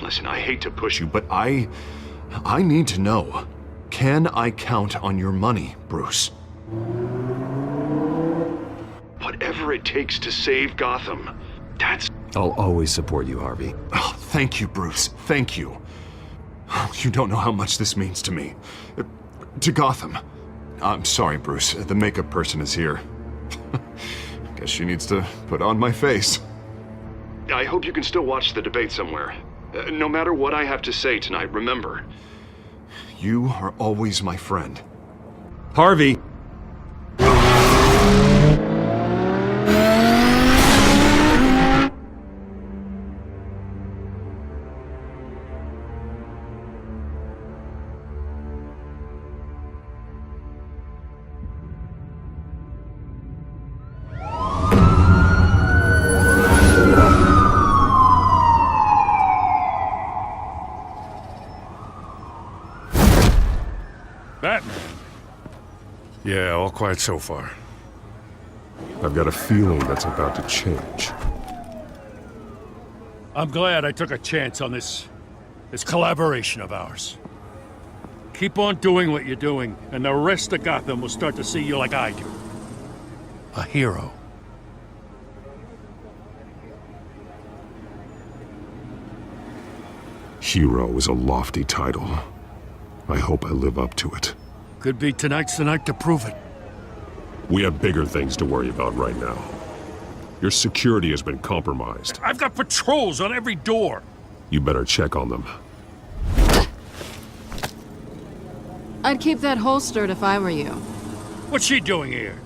Listen, I hate to push you, but I need to know. Can I count on your money, Bruce? Whatever it takes to save Gotham, that's... I'll always support you, Harvey. Oh, thank you, Bruce. Thank you. You don't know how much this means to me. To Gotham. I'm sorry, Bruce. The makeup person is here. Guess she needs to put on my face. I hope you can still watch the debate somewhere. No matter what I have to say tonight, remember, you are always my friend. Harvey! Batman? Yeah, all quiet so far. I've got a feeling that's about to change. I'm glad I took a chance on this collaboration of ours. Keep on doing what you're doing, and the rest of Gotham will start to see you like I do. A hero. Hero is a lofty title. I hope I live up to it. Could be tonight's the night to prove it. We have bigger things to worry about right now. Your security has been compromised. I've got patrols on every door. You better check on them. I'd keep that holstered if I were you. What's she doing here?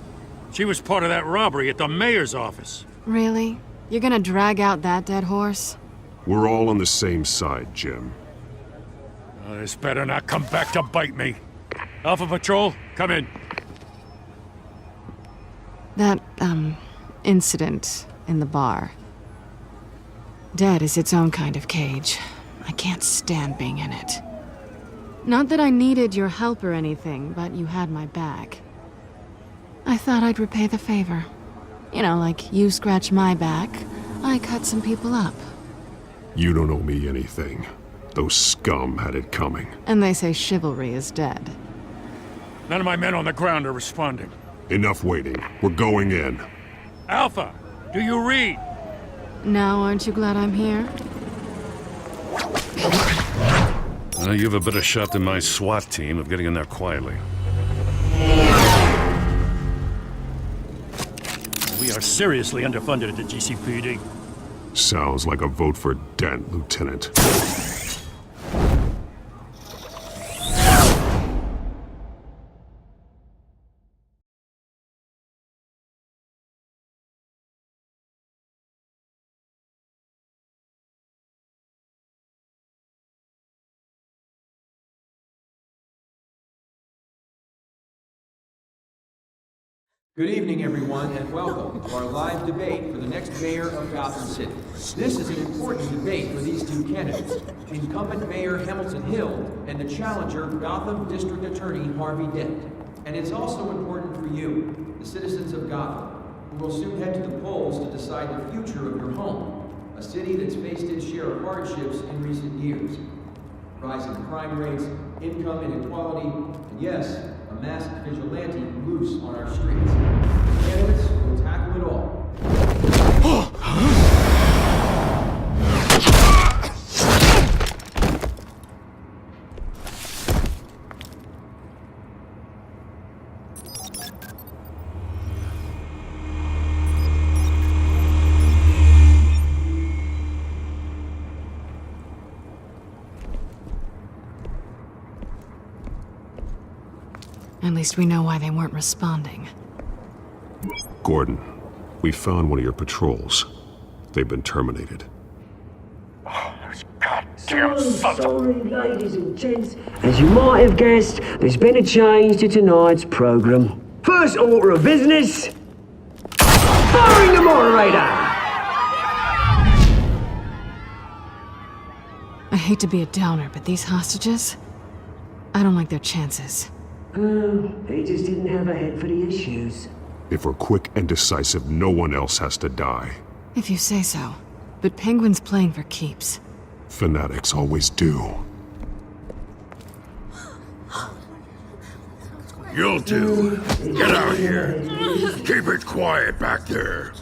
She was part of that robbery at the mayor's office. Really? You're gonna drag out that dead horse? We're all on the same side, Jim. Oh, this better not come back to bite me. Alpha Patrol, come in. That, incident in the bar. Dead is its own kind of cage. I can't stand being in it. Not that I needed your help or anything, but you had my back. I thought I'd repay the favor. You know, like you scratch my back, I cut some people up. You don't owe me anything. Those scum had it coming. And they say chivalry is dead. None of my men on the ground are responding. Enough waiting. We're going in. Alpha, do you read? Now aren't you glad I'm here? You have a better shot than my SWAT team of getting in there quietly. We are seriously underfunded at the GCPD. Sounds like a vote for Dent, Lieutenant. Good evening, everyone, and welcome to our live debate for the next mayor of Gotham City. This is an important debate for these two candidates, incumbent Mayor Hamilton Hill and the challenger, Gotham District Attorney Harvey Dent. And it's also important for you, the citizens of Gotham, who will soon head to the polls to decide the future of your home, a city that's faced its share of hardships in recent years. Rising crime rates, income inequality, and yes, a masked vigilante loose on our streets. Candidates will tackle it all. At least we know why they weren't responding. Gordon, we found one of your patrols. They've been terminated. So sorry, ladies and gents. As you might have guessed, there's been a change to tonight's program. First order of business, firing the moderator! I hate to be a downer, but these hostages, I don't like their chances. He just didn't have a head for the issues. If we're quick and decisive, no one else has to die. If you say so. But Penguin's playing for keeps. Fanatics always do. You'll do. Get out here. Keep it quiet back there.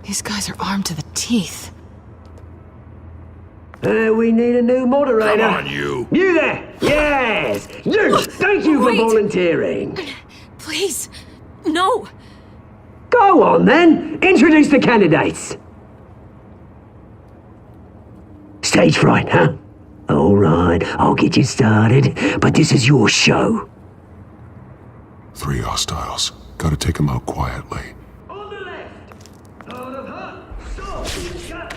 These guys are armed to the teeth. We need a new moderator. Come on, you. You there! Yes! You! Thank you for volunteering. Please, no. Go on then. Introduce the candidates. Stage fright, huh? All right, I'll get you started, but this is your show. 3 hostiles. Gotta take them out quietly. On the left, out of hut, stop in the gut,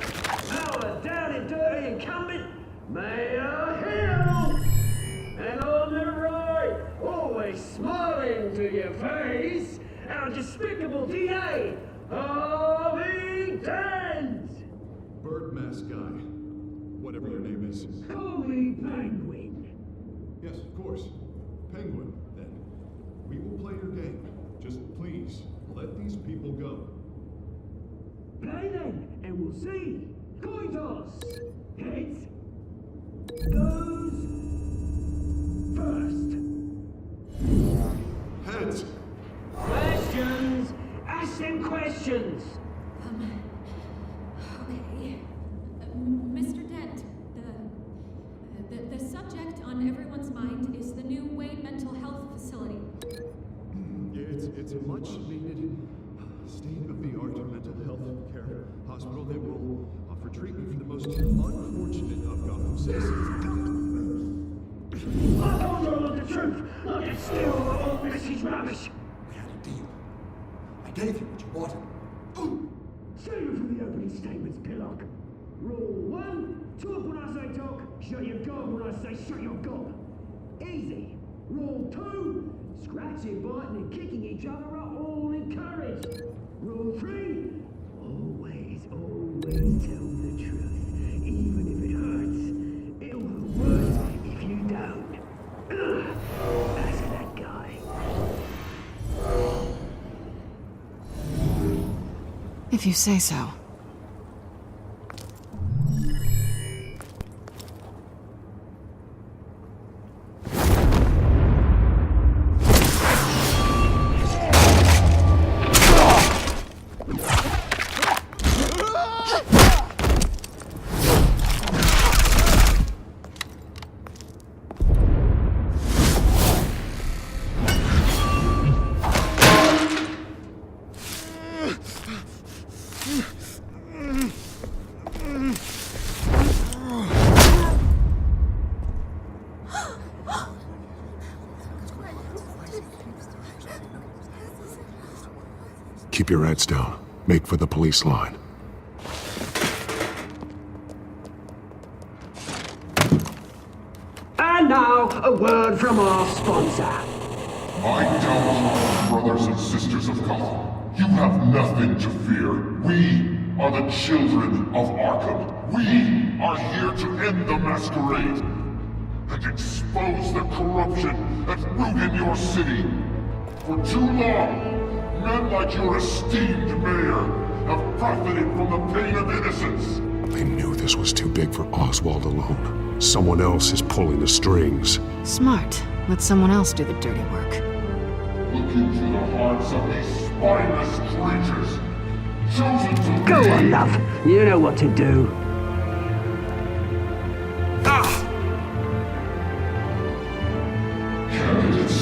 power down and dirty incumbent, Mayor Hill. And on the right, always smiling to your face, our despicable DA, Harvey Dent. Bird mask guy. Whatever your name is. Call me Penguin. Yes, of course. Penguin, then. We will play your game. Just please, let these people go. Play then, and we'll see. Coin toss. Heads. Goes first. Heads. Questions. Ask them questions. Okay. Mr. Dent, the subject on everyone's mind is the new Wayne Mental Health Facility. It's a much-needed, state-of-the-art mental health care hospital that will offer treatment for the most unfortunate of Gotham citizens. I told you all the truth. Look at still all this is rubbish. We had a deal. I gave you what you wanted. Show you from the opening statements, Pillock. Rule 1, talk when I say talk, shut your gob when I say shut your gob. Easy. Rule 2, scratching, biting and kicking each other are all encouraged. Rule 3, always tell the truth, even if it hurts. It'll hurt worse if you don't. Ask that guy. If you say so. Keep your heads down. Make for the police line. And now, a word from our sponsor. I tell you, brothers and sisters of Gotham, you have nothing to fear. We are the children of Arkham. We are here to end the masquerade and expose the corruption that rooted your city. For too long, men like your esteemed mayor have profited from the pain of innocence. They knew this was too big for Oswald alone. Someone else is pulling the strings. Smart. Let someone else do the dirty work. Look into the hearts of these spineless creatures, chosen to Go lead. on, love. You know what to do. Candidates,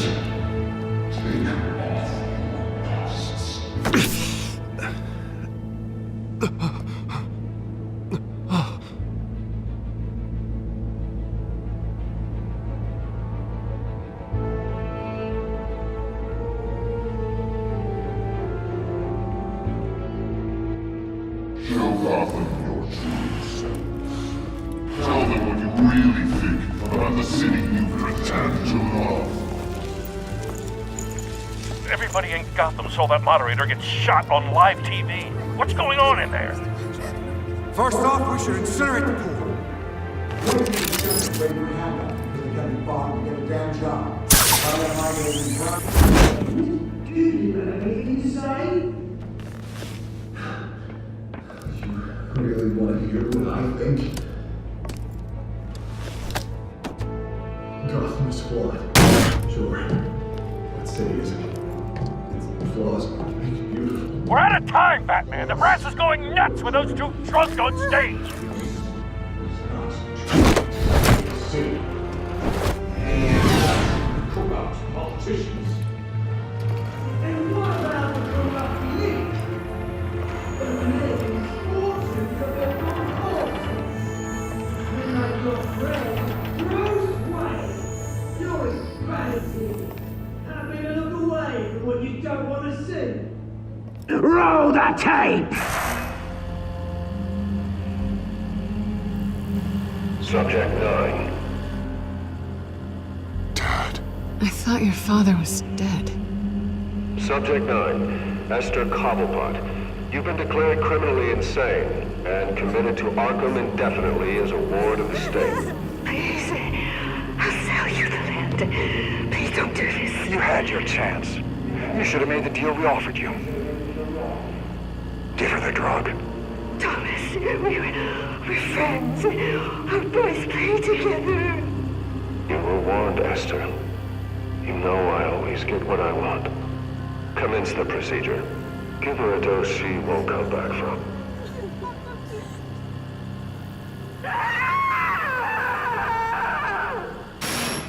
take off your masks. Show Gotham your true selves. Tell them what you really think about the city you pretend to love. Everybody in Gotham saw that moderator get shot on live TV. What's going on in there? First off, we should incinerate the pool. Really want to hear what I think? Gotham is flawed. Sure. That city isn't. Its flaws make it beautiful. We're out of time, Batman. The brass is going nuts with those two drunks on stage. City. Corrupt politicians. And what about the corrupt elite? The millions fortunes of their own horses. Like your friend, Bruce Wayne. Your strategy. Happy to look away from what you don't want to see. Roll the tape! Subject 9. I thought your father was dead. Subject 9, Esther Cobblepot. You've been declared criminally insane and committed to Arkham indefinitely as a ward of the state. Please, I'll sell you the land. Please don't do this. You had your chance. You should have made the deal we offered you. Give her the drug. Thomas, we're friends. Our boys play together. You were warned, Esther. You know I always get what I want. Commence the procedure. Give her a dose she won't come back from.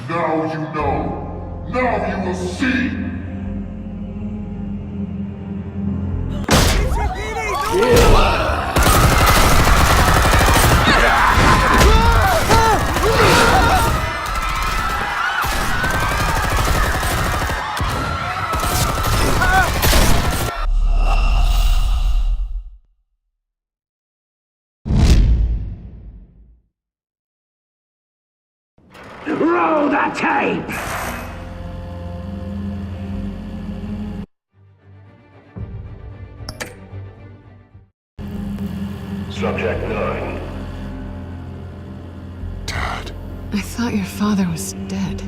Now you know. Now you will see. Roll the tape! Subject 9. I thought your father was dead.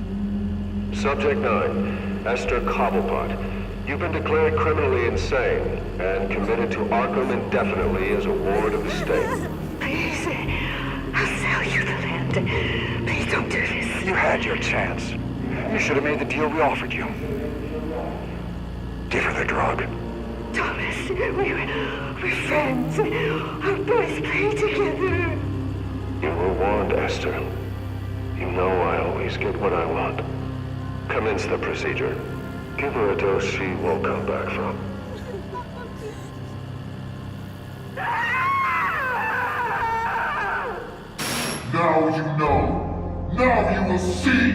Subject 9, Esther Cobblepot. You've been declared criminally insane and committed to Arkham indefinitely as a ward of the state. Please, I'll sell you the land. Please don't do this. You had your chance. You should have made the deal we offered you. Give her the drug. Thomas, we're friends. Our boys play together. You were warned, Esther. You know I always get what I want. Commence the procedure. Give her a dose she won't come back from. Now you know. Now you will see.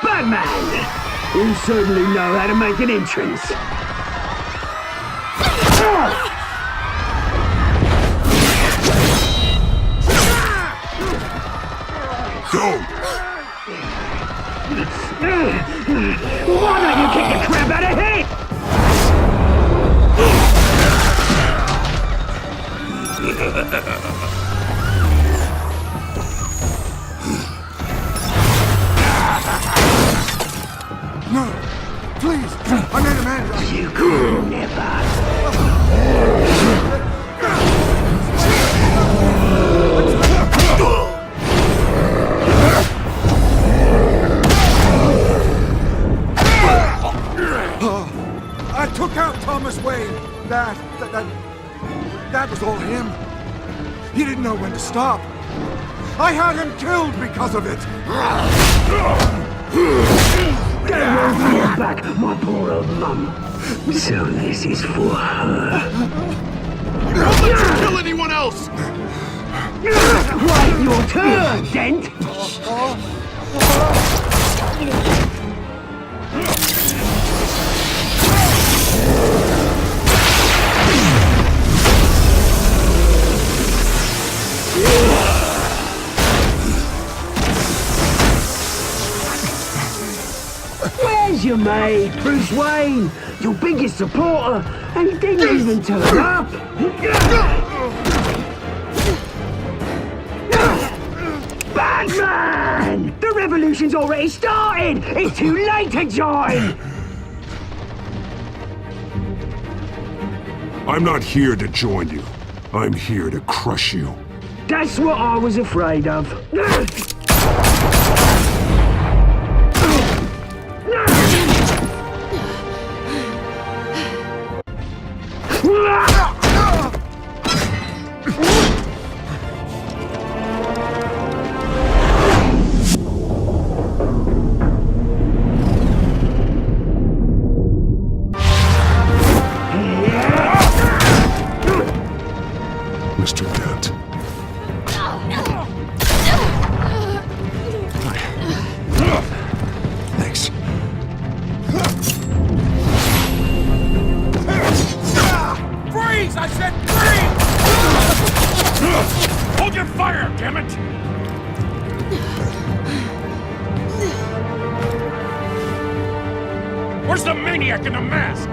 Batman! You certainly know how to make an entrance. Go! Why don't you kick the crap out of him? No! Please! I made a man! You could never! I took out Thomas Wayne. That was all him. He didn't know when to stop. I had him killed because of it. Get your back, my poor old mum. So this is for her. Don't let you kill anyone else! Wait your turn, Dent! Where's your mate, Bruce Wayne? Your biggest supporter, and he didn't even turn up! Batman! The revolution's already started! It's too late to join! I'm not here to join you. I'm here to crush you. That's what I was afraid of. Mr. Dent. Thanks. Freeze! I said freeze! Hold your fire, damn it! Where's the maniac in the mask?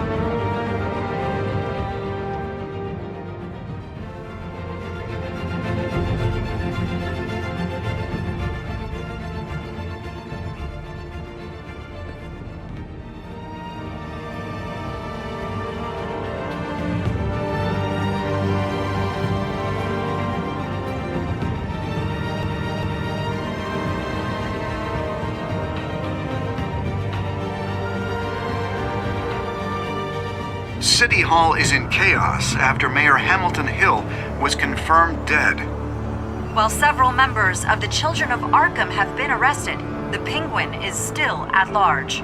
City Hall is in chaos after Mayor Hamilton Hill was confirmed dead. While several members of the Children of Arkham have been arrested, the Penguin is still at large.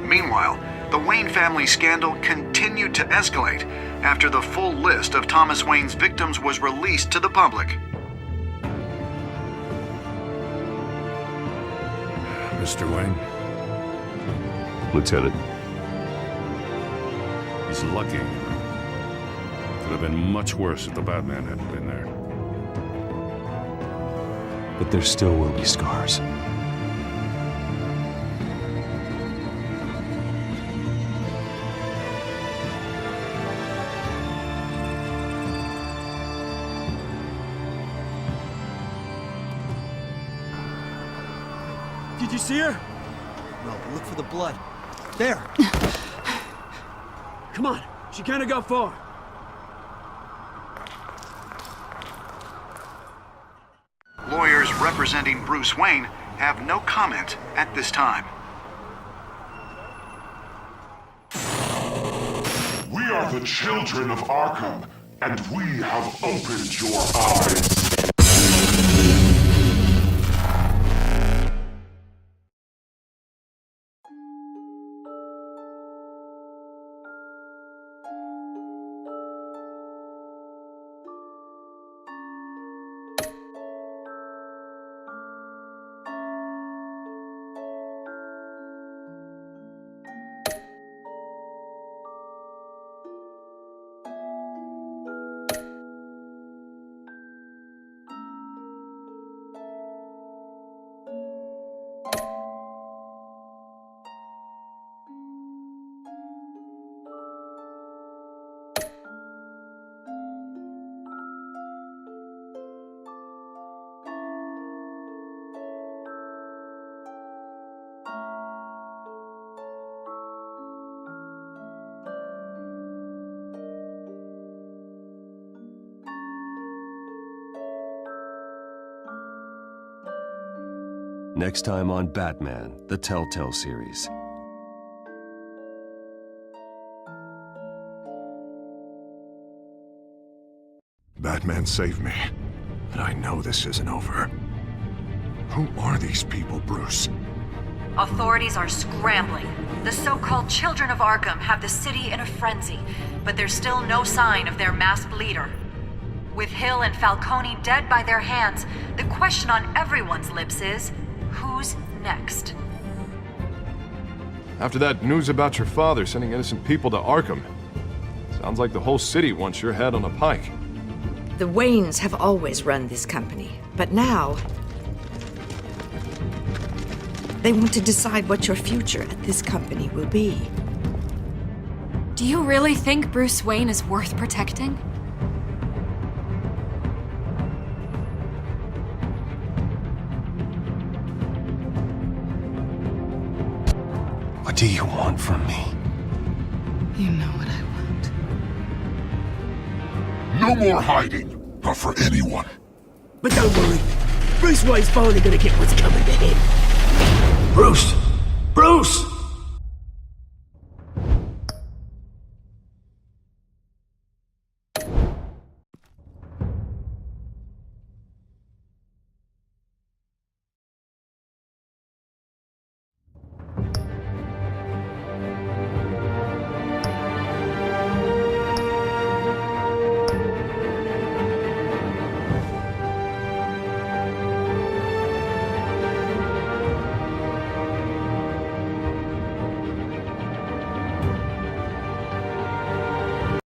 Meanwhile, the Wayne family scandal continued to escalate after the full list of Thomas Wayne's victims was released to the public. Mr. Wayne? Lieutenant. He's lucky, you know. Could have been much worse if the Batman hadn't been there. But there still will be scars. Did you see her? No, but look for the blood. There! Come on, she can't have got far. Lawyers representing Bruce Wayne have no comment at this time. We are the children of Arkham, and we have opened your eyes. Next time on Batman, the TellTale series. Batman saved me. But I know this isn't over. Who are these people, Bruce? Authorities are scrambling. The so-called Children of Arkham have the city in a frenzy, but there's still no sign of their masked leader. With Hill and Falcone dead by their hands, the question on everyone's lips is, who's next? After that news about your father sending innocent people to Arkham, sounds like the whole city wants your head on a pike. The Waynes have always run this company, but now they want to decide what your future at this company will be. Do you really think Bruce Wayne is worth protecting? What do you want from me? You know what I want. No more hiding, not for anyone. But don't worry, Bruce Wayne's finally gonna get what's coming to him. Bruce! Bruce!